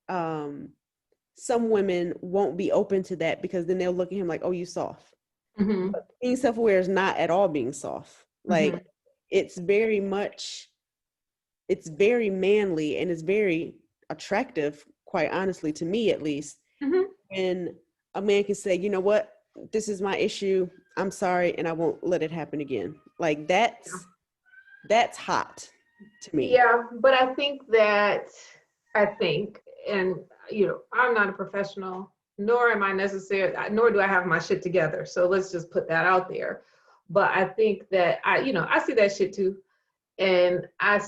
S2: some women won't be open to that, because then they'll look at him like, oh, you soft.
S1: Mm-hmm.
S2: But being self-aware is not at all being soft. Like,
S1: Mm-hmm.
S2: it's very manly, and it's very attractive, quite honestly, to me at least,
S1: Mm-hmm.
S2: when a man can say, you know what, this is my issue, I'm sorry, and I won't let it happen again. Like, that's hot to me.
S1: Yeah, but I think, and you know, I'm not a professional, nor am I necessary, nor do I have my shit together. So let's just put that out there. But I think that I see that shit too. And I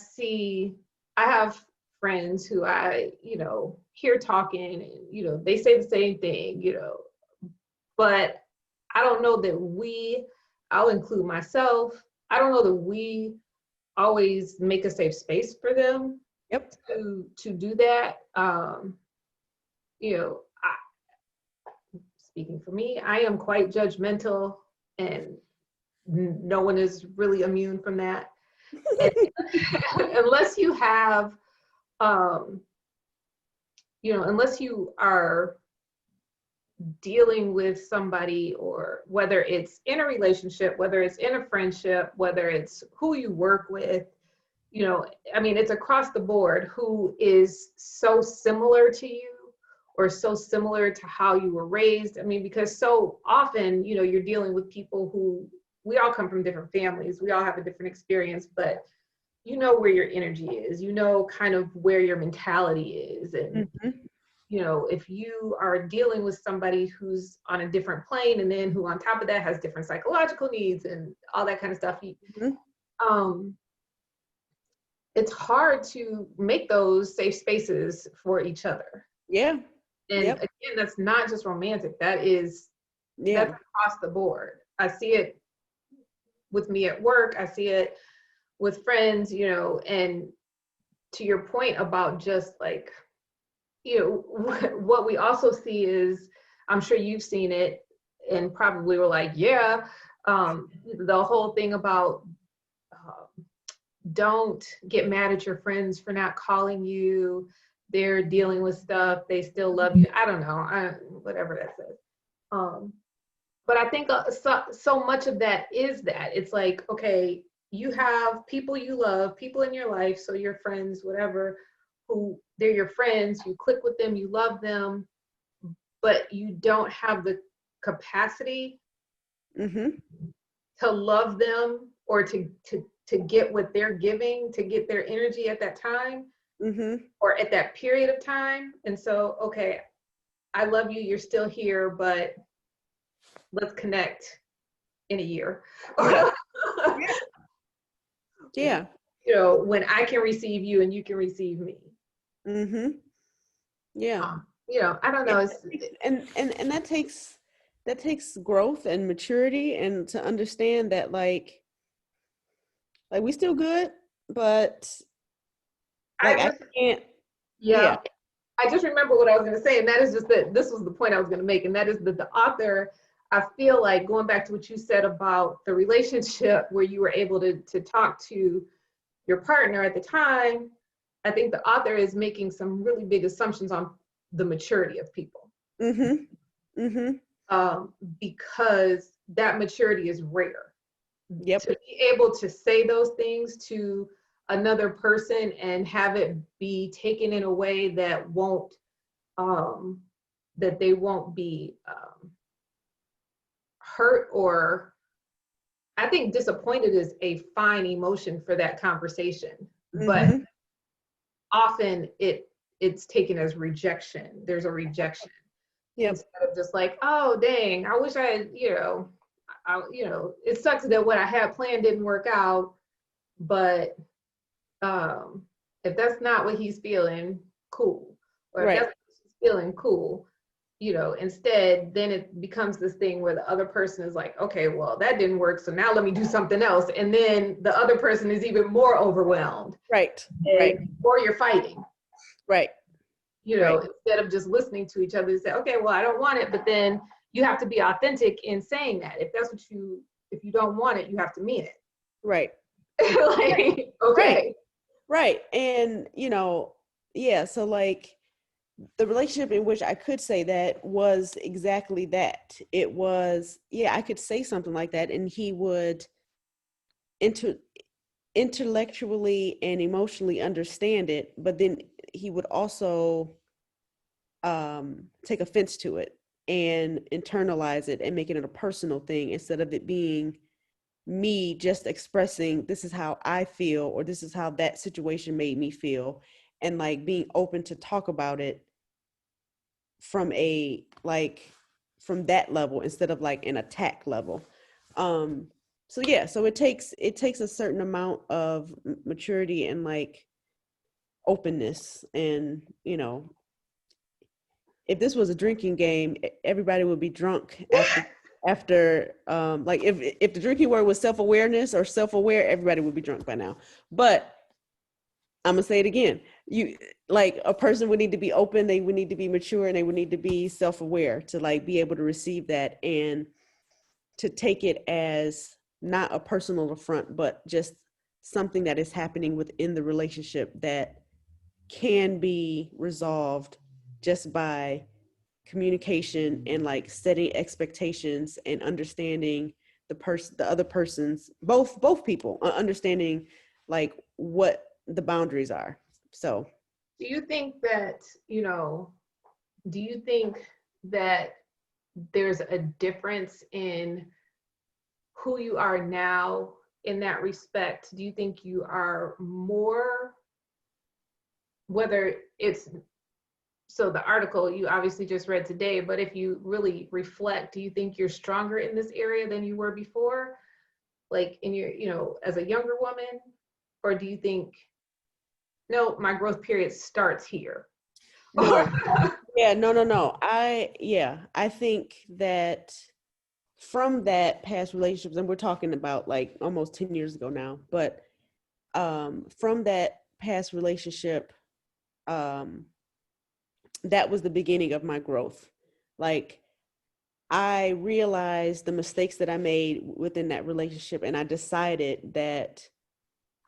S1: have friends who I, you know, hear talking, and, you know, they say the same thing, you know, but I don't know that I'll include myself, I don't know that we always make a safe space for them.
S2: Yep.
S1: To do that. You know, speaking for me, I am quite judgmental, and no one is really immune from that. Unless you have, you know, unless you are dealing with somebody, or whether it's in a relationship, whether it's in a friendship, whether it's who you work with, you know, I mean, it's across the board, who is so similar to you, or so similar to how you were raised? I mean, because so often, you know, you're dealing with people who, we all come from different families, we all have a different experience, but you know where your energy is, you know kind of where your mentality is. And you know, if you are dealing with somebody who's on a different plane, and then who on top of that has different psychological needs and all that kind of stuff, it's hard to make those safe spaces for each other.
S2: Yeah.
S1: And again, that's not just romantic, that is, that's across the board. I see it with me at work, I see it with friends, you know. And to your point about just like, you know, what we also see is, I'm sure you've seen it and probably were like, yeah, the whole thing about don't get mad at your friends for not calling you, they're dealing with stuff, they still love you. I don't know, whatever that says. But I think so much of that is that it's like, okay, you have people you love, people in your life, so your friends, whatever, who they're your friends, you click with them, you love them, but you don't have the capacity to love them, or to get what they're giving, to get their energy at that time, or at that period of time. And so, okay, I love you, you're still here, but let's connect in a year.
S2: Yeah.
S1: You know, when I can receive you and you can receive me.
S2: Yeah.
S1: You know, I don't know.
S2: And that takes growth and maturity, and to understand that like we still good, but like I can't.
S1: Yeah. I just remember what I was going to say, and that is just that this was the point I was going to make, and that is that the author, I feel like, going back to what you said about the relationship where you were able to talk to your partner at the time, I think the author is making some really big assumptions on the maturity of people. Because that maturity is rare. To be able to say those things to another person and have it be taken in a way that won't, that they won't be hurt, or I think disappointed is a fine emotion for that conversation, but often it's taken as rejection. There's a rejection. Instead of just like, oh dang, I wish I, you know, it sucks that what I had planned didn't work out, but if that's not what he's feeling, cool. Or if that's what she's feeling, cool. You know, instead, then it becomes this thing where the other person is like, okay, well, that didn't work, so now let me do something else. And then the other person is even more overwhelmed. Or you're fighting. You know, instead of just listening to each other and say, okay, well, I don't want it, but then you have to be authentic in saying that. If that's what if you don't want it, you have to mean it. Like, okay.
S2: And, you know, so like the relationship in which I could say that was exactly that. It was, I could say something like that, and he would intellectually and emotionally understand it, but then he would also take offense to it and internalize it and make it a personal thing, instead of it being me just expressing, this is how I feel, or this is how that situation made me feel, and like being open to talk about it from that level, instead of like an attack level. So it takes a certain amount of maturity and like openness. And, you know, if this was a drinking game, everybody would be drunk after like if the drinking word was self-awareness or self-aware, everybody would be drunk by now. But I'm gonna say it again, you like a person would need to be open, they would need to be mature, and they would need to be self-aware to like be able to receive that, and to take it as not a personal affront, but just something that is happening within the relationship that can be resolved just by communication and like setting expectations and understanding the other person's, both people understanding like what the boundaries are. So
S1: do you think that, you know, do you think that there's a difference in who you are now in that respect? Do you think you are more, whether it's, so the article you obviously just read today, but if you really reflect, do you think you're stronger in this area than you were before? Like in your, you know, as a younger woman? Or do you think, no, my growth period starts here?
S2: No. Yeah, no. I think that from that past relationships, and we're talking about like almost 10 years ago now, but from that past relationship, that was the beginning of my growth. Like, I realized the mistakes that I made within that relationship, and I decided that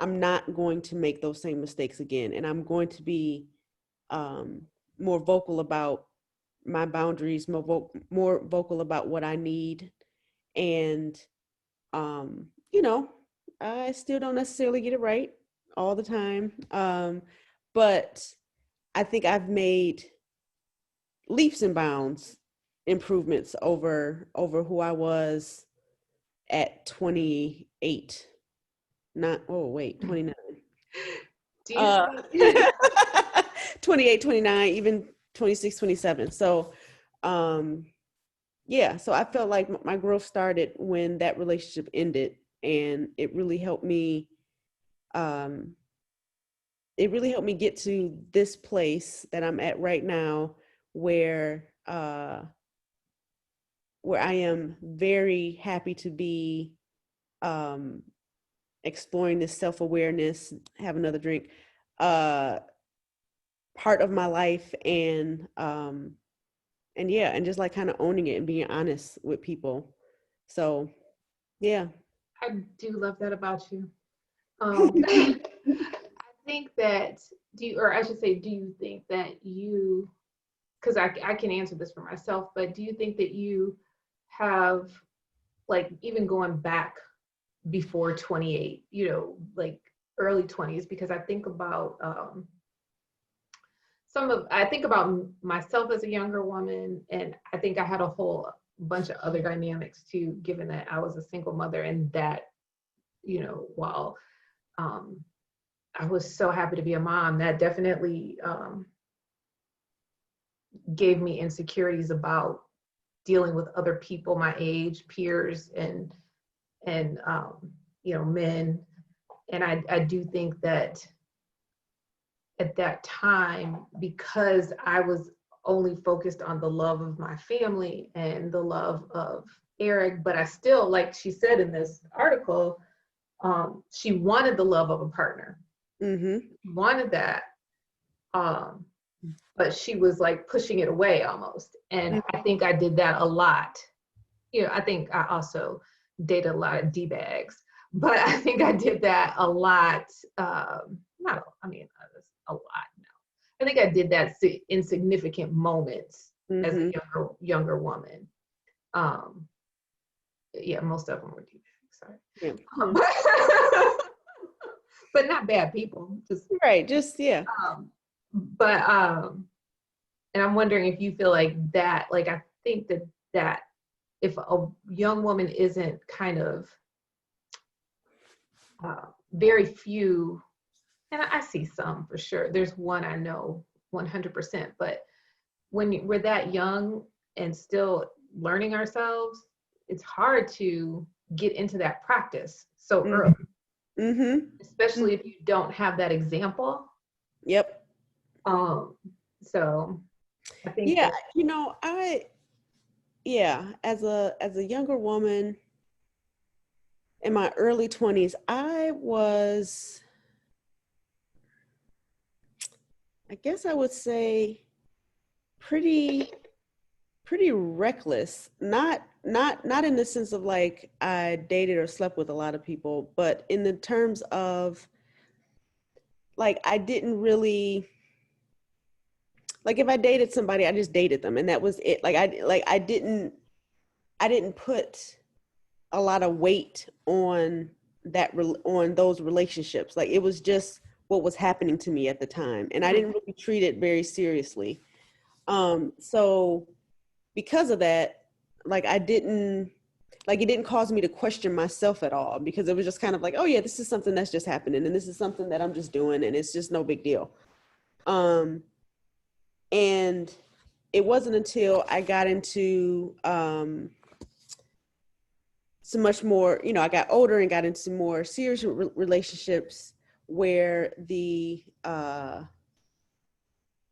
S2: I'm not going to make those same mistakes again, and I'm going to be more vocal about my boundaries, more vocal about what I need. And you know, I still don't necessarily get it right all the time, but I think I've made leaps and bounds improvements over who I was at 28. Not, oh wait, 29.
S1: Do you think
S2: 28, 29, even 26, 27. So yeah, so I felt like my growth started when that relationship ended, and it really helped me get to this place that I'm at right now, where I am very happy to be exploring this self-awareness, have another drink, part of my life, and yeah, and just like kind of owning it and being honest with people. So yeah.
S1: I do love that about you. I think that, do you, or I should say, do you think that you, because I can answer this for myself, but do you think that you have, like, even going back before 28, you know, like early 20s, because I think about I think about myself as a younger woman, and I think I had a whole bunch of other dynamics too, given that I was a single mother, and that, you know, while I was so happy to be a mom, that definitely gave me insecurities about dealing with other people my age, peers, and you know, men. And I do think that at that time, because I was only focused on the love of my family and the love of Eric, but I still, like she said in this article, she wanted the love of a partner.
S2: Mm-hmm.
S1: She wanted that, but she was like pushing it away almost. And I think I did that a lot. You know, I think I also dated a lot of D-bags, but I think I did that a lot. Not, I mean, a lot. No, I think I did that in significant moments as a younger woman. Yeah, most of them were D-bags. Sorry,
S2: Yeah.
S1: but not bad people. Just
S2: right. Just yeah.
S1: And I'm wondering if you feel like that. Like, I think that if a young woman isn't kind of very few, and I see some for sure. There's one I know 100%, but when we're that young and still learning ourselves, it's hard to get into that practice so early, especially if you don't have that example.
S2: Yep.
S1: So I think
S2: yeah, you know, as a younger woman in my early 20s, I guess I would say pretty reckless. Not in the sense of like I dated or slept with a lot of people, but in the terms of like I didn't really, like if I dated somebody, I just dated them and that was it. Like I didn't put a lot of weight on on those relationships. Like it was just what was happening to me at the time, and I didn't really treat it very seriously. So because of that, like it didn't cause me to question myself at all, because it was just kind of like, oh yeah, this is something that's just happening, and this is something that I'm just doing, and it's just no big deal. And it wasn't until I got into some much more, I got older and got into more serious relationships where the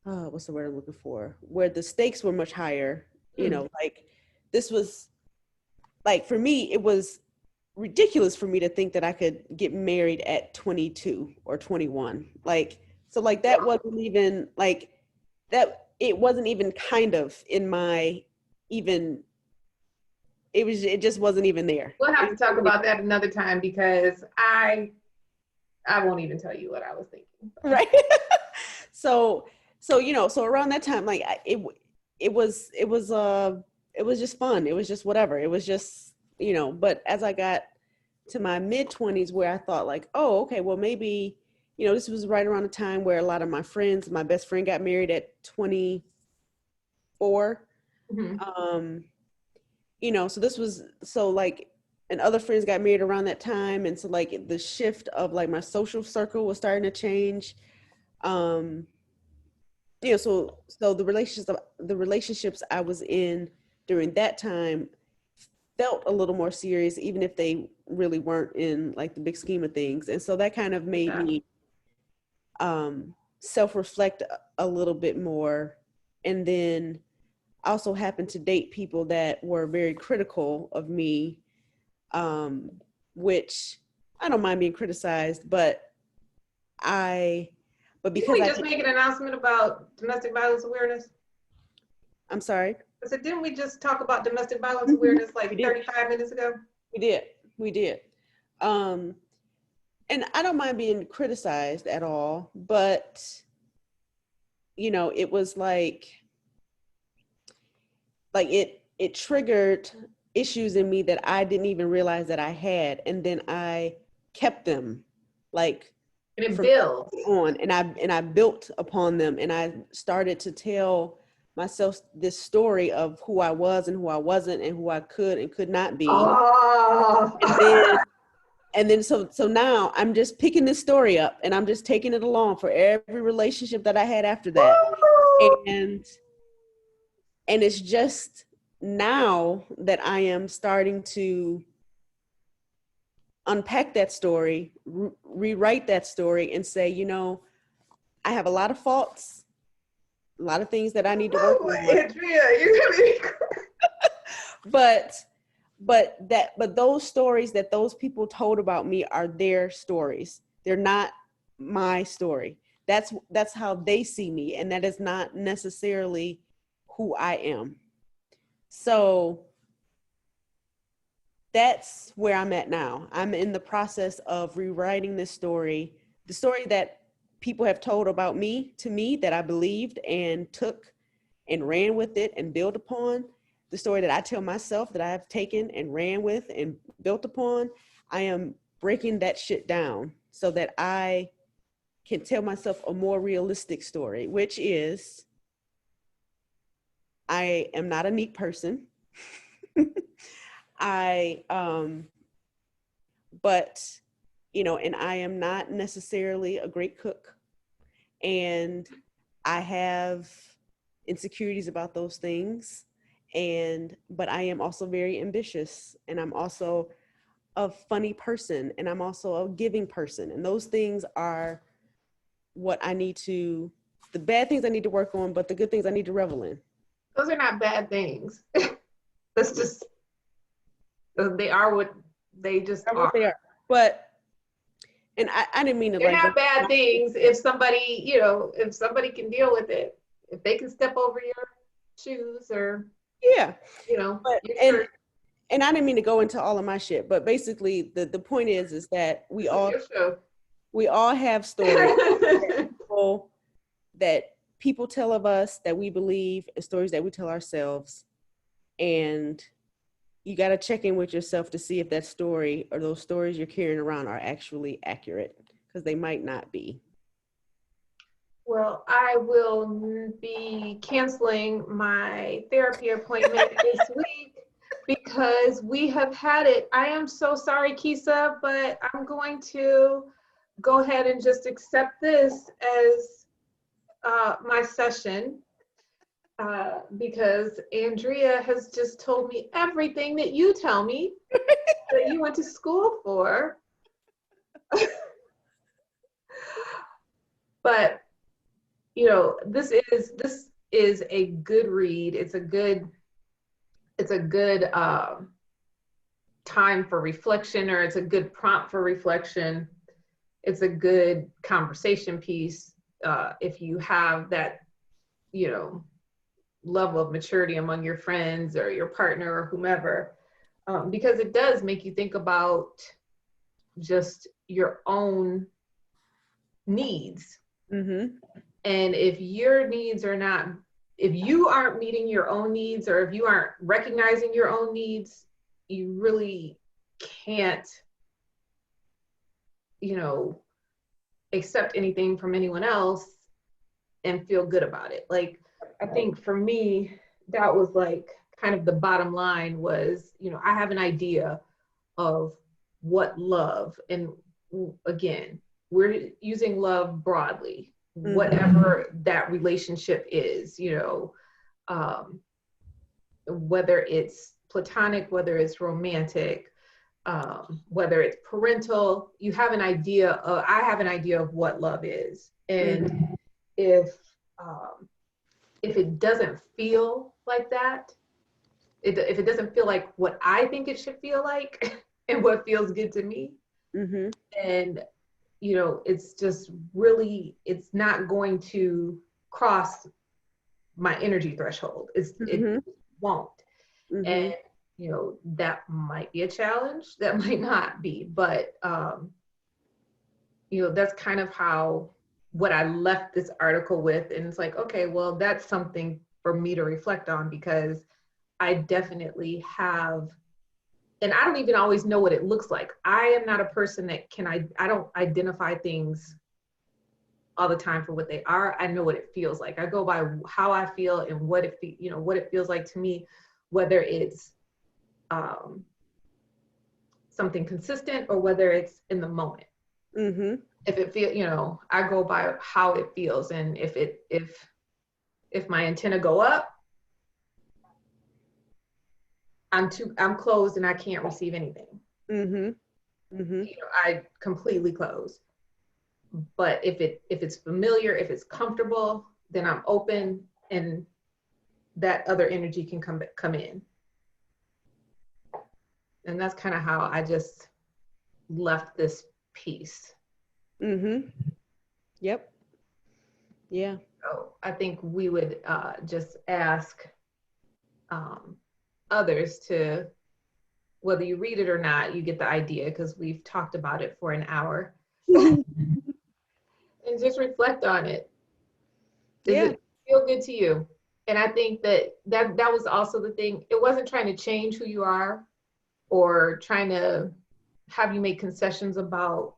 S2: what's the word I'm looking for? Where the stakes were much higher. Like this was, like, for me, it was ridiculous for me to think that I could get married at 22 or 21. Like, so like that wasn't even like that. It wasn't even kind of in my even. It just wasn't even there.
S1: We'll have to talk about that another time, because I won't even tell you what I was thinking.
S2: Right. So around that time, like it was just fun. It was just whatever. It was just, but as I got to my mid-20s, where I thought like, oh, okay, well maybe, this was right around the time where a lot of my friends, my best friend got married at 24.
S1: Mm-hmm.
S2: So like, and other friends got married around that time. And so like the shift of like my social circle was starting to change. So the relationships I was in during that time felt a little more serious, even if they really weren't in like the big scheme of things. And so that kind of made me self-reflect a little bit more. And then I also happened to date people that were very critical of me, which I don't mind being criticized, but because
S1: didn't we just make an announcement about domestic violence awareness?
S2: I'm sorry?
S1: I said, didn't we just talk about domestic violence awareness like 35 minutes ago?
S2: We did. And I don't mind being criticized at all, but, it was like it triggered issues in me that I didn't even realize that I had. And then I kept them, like,
S1: and it built
S2: on, and I built upon them, and I started to tell myself this story of who I was and who I wasn't, and who I could and could not be. And then so now I'm just picking this story up, and I'm just taking it along for every relationship that I had after that. And it's just now that I am starting to unpack that story, rewrite that story, and say, I have a lot of faults, a lot of things that I need to work on.
S1: Andrea, you're really
S2: but those stories that those people told about me are their stories. They're not my story. That's how they see me, and that is not necessarily who I am. So that's where I'm at now. I'm in the process of rewriting this story, the story that people have told about me to me, that I believed and took and ran with it and built upon. The story that I tell myself that I have taken and ran with and built upon. I am breaking that shit down so that I can tell myself a more realistic story, which is, I am not a neat person. But, and I am not necessarily a great cook, and I have insecurities about those things. But I am also very ambitious, and I'm also a funny person, and I'm also a giving person. And those things are what the bad things I need to work on, but the good things I need to revel in.
S1: Those are not bad things. That's just, they are what they just are.
S2: What they are. But, and I didn't mean to,
S1: they're not bad things if somebody, if somebody can deal with it, if they can step over your shoes, or
S2: and I didn't mean to go into all of my shit, but basically the point is that we all have stories that people tell of us, that we believe, and stories that we tell ourselves. And you got to check in with yourself to see if that story or those stories you're carrying around are actually accurate, because they might not be.
S1: Well, I will be canceling my therapy appointment this week because we have had it. I am so sorry, Kisa, but I'm going to go ahead and just accept this as my session because Andrea has just told me everything that you tell me that you went to school for. But you know, this is a good read. It's a good time for reflection, or it's a good prompt for reflection. It's a good conversation piece if you have that, you know, level of maturity among your friends or your partner or whomever, because it does make you think about just your own needs.
S2: Mm-hmm.
S1: And if your needs are not, if you aren't meeting your own needs, or if you aren't recognizing your own needs, you really can't, you know, accept anything from anyone else and feel good about it. Like, I think for me, that was like kind of the bottom line was, you know, I have an idea of what love, and again, we're using love broadly, whatever that relationship is, you know, whether it's platonic, whether it's romantic, whether it's parental, you have an idea of, I have an idea of what love is. And if it doesn't feel like that, if it doesn't feel like what I think it should feel like and what feels good to me, and you know, it's just really, it's not going to cross my energy threshold. It won't. And you know, that might be a challenge, that might not be, but you know, that's kind of how, what I left this article with. And it's like, okay, well, that's something for me to reflect on, because I definitely have, and I don't even always know what it looks like. I am not a person that I don't identify things all the time for what they are. I know what it feels like. I go by how I feel and what it, you know, what it feels like to me, whether it's something consistent or whether it's in the moment. If it feel, you know, I go by how it feels, and if my antenna go up, I'm closed and I can't receive anything. You know, I completely close. But if it's familiar, if it's comfortable, then I'm open, and that other energy can come in. And that's kind of how I just left this piece.
S2: Yep. Yeah.
S1: So I think we would just ask others to, whether you read it or not, you get the idea, because we've talked about it for an hour. And just reflect on it. Does it feel good to you? And I think that was also the thing. It wasn't trying to change who you are or trying to have you make concessions about,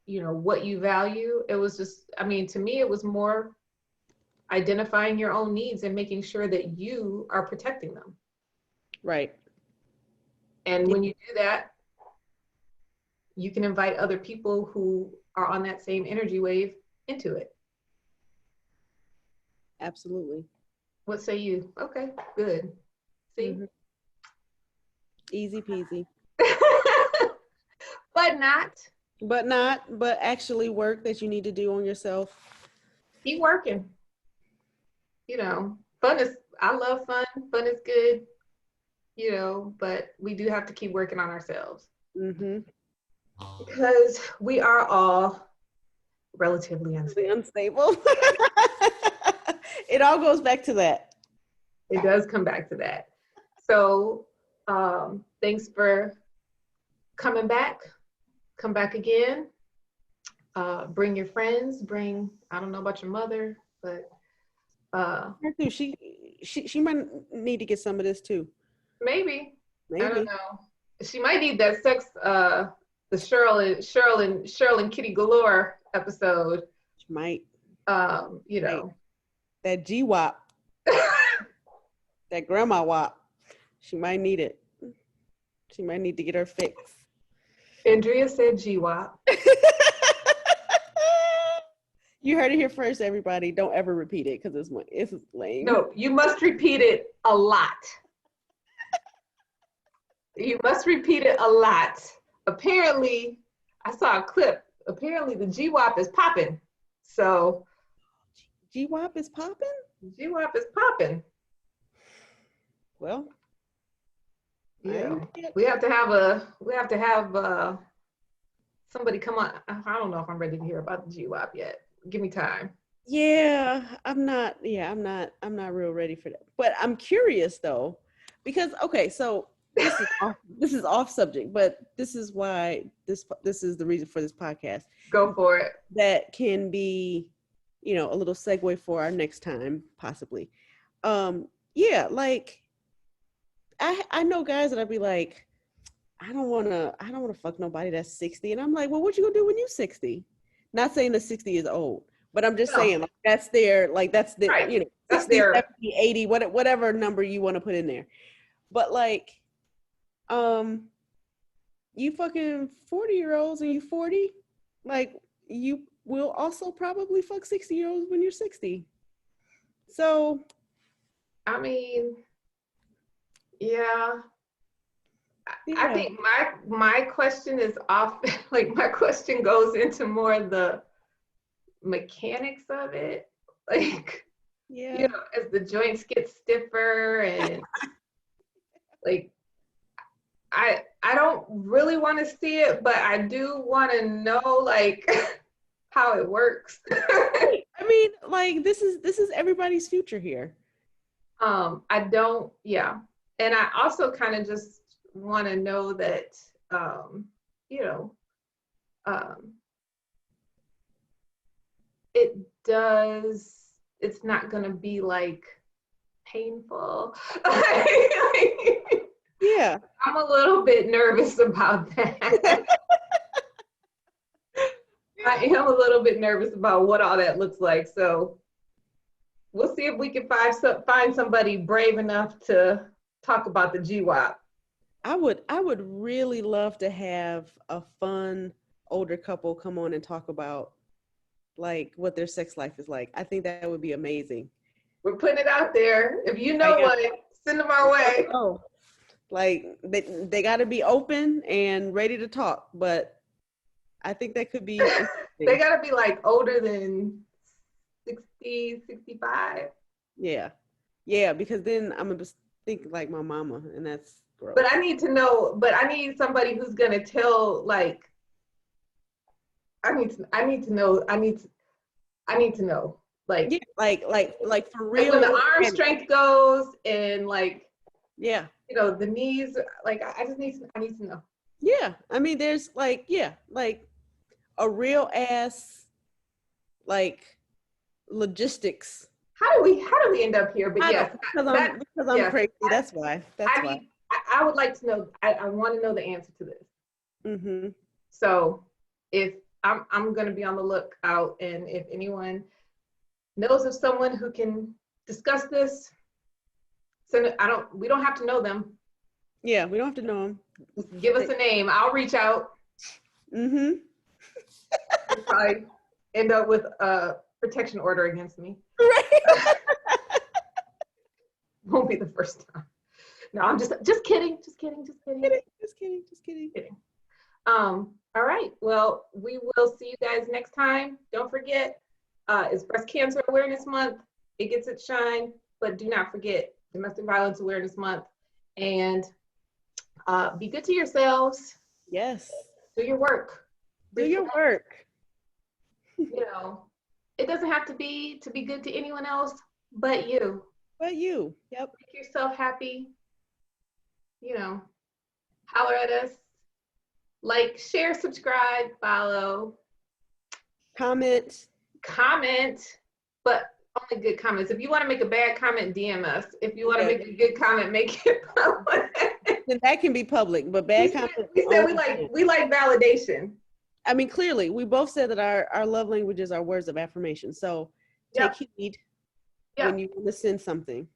S1: you know, what you value. It was just, I mean, to me, it was more identifying your own needs and making sure that you are protecting them.
S2: Right.
S1: And when you do that, you can invite other people who are on that same energy wave into it.
S2: Absolutely.
S1: What say you? Okay, good. See?
S2: Easy peasy.
S1: But
S2: actually work that you need to do on yourself.
S1: Keep working. You know, I love fun. Fun is good, you know, but we do have to keep working on ourselves. Because we are all relatively
S2: unstable. It all goes back to that.
S1: It does come back to that. So thanks for coming back. Come back again. Bring your friends. I don't know about your mother, but
S2: she might need to get some of this too.
S1: Maybe. I don't know. She might need that sex, the Cheryl and Kitty Galore episode.
S2: She might.
S1: You
S2: Right.
S1: know.
S2: That G-WAP, that grandma WAP, she might need it. She might need to get her fix.
S1: Andrea said GWAP.
S2: You heard it here first, everybody. Don't ever repeat it because it's lame.
S1: No, you must repeat it a lot. You must repeat it a lot. Apparently, I saw a clip. Apparently, the GWAP is popping. So,
S2: GWAP is popping?
S1: GWAP is popping.
S2: Well,
S1: yeah, we have to have somebody come on. I don't know if I'm ready to hear about the GWAP yet. Give me time.
S2: Yeah, I'm not real ready for that. But I'm curious though, because okay, so this is off subject, but this is why this is the reason for this podcast.
S1: Go for it.
S2: That can be, a little segue for our next time, possibly. Yeah, like I know guys that I'd be like, I don't wanna fuck nobody that's 60. And I'm like, well, what you gonna do when you're 60? Not saying that 60 is old, but I'm just saying like that's their right. 60,
S1: that's
S2: 70, 80, whatever number you want to put in there. But like, you fucking 40-year-olds and you 40, like you will also probably fuck 60-year-olds when you're 60. So
S1: I mean, yeah. I think my question is off. Like my question goes into more the mechanics of it. Like, as the joints get stiffer and like, I don't really want to see it, but I do want to know like how it works.
S2: I mean, like this is everybody's future here.
S1: I don't. Yeah, and I also kind of just want to know that, it's not going to be like painful.
S2: Yeah.
S1: I'm a little bit nervous about that. I am a little bit nervous about what all that looks like. So we'll see if we can find somebody brave enough to talk about the GWAP.
S2: I would really love to have a fun older couple come on and talk about like what their sex life is like. I think that would be amazing.
S1: We're putting it out there. If you know what, send them our way.
S2: Oh, like they got to be open and ready to talk, but I think that could be
S1: they got to be like older than 60, 65.
S2: Yeah, because then I'm gonna think like my mama, and that's gross.
S1: But I need somebody who's gonna tell like I need to know like
S2: like for real,
S1: like when the arm strength goes and like the knees, like I need to know.
S2: Yeah, I mean there's like like a real ass like logistics.
S1: How do we end up here? But yes,
S2: because I'm crazy. That's why.
S1: I would like to know. I want to know the answer to this.
S2: Mm-hmm.
S1: So if I'm going to be on the lookout, and if anyone knows of someone who can discuss this, we don't have to know them.
S2: Yeah, we don't have to know them.
S1: Just give us a name. I'll reach out.
S2: Mm-hmm.
S1: We'll probably end up with a protection order against me.
S2: Right.
S1: Won't be the first time. No, I'm just kidding. Just kidding. All right. Well, we will see you guys next time. Don't forget, it's Breast Cancer Awareness Month. It gets its shine, but do not forget Domestic Violence Awareness Month. And be good to yourselves.
S2: Yes.
S1: Do your work. It doesn't have to be good to anyone else but you.
S2: Yep.
S1: Make yourself happy. Holler at us. Like, share, subscribe, follow.
S2: Comment,
S1: but only good comments. If you want to make a bad comment, DM us. If you want to make a good comment, make it public.
S2: Then that can be public, but bad comments.
S1: We said we like validation.
S2: I mean, clearly, we both said that our love languages are words of affirmation. So
S1: Yep.
S2: take heed
S1: Yep.
S2: when you want to send something.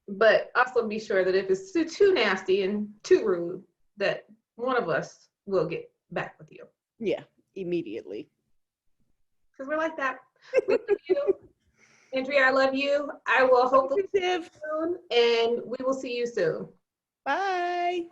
S1: But also be sure that if it's too nasty and too rude, that one of us will get back with you.
S2: Yeah, immediately.
S1: Because we're like that. We love you. Andrea, I love you. I will hopefully see you soon, and we will see you soon.
S2: Bye.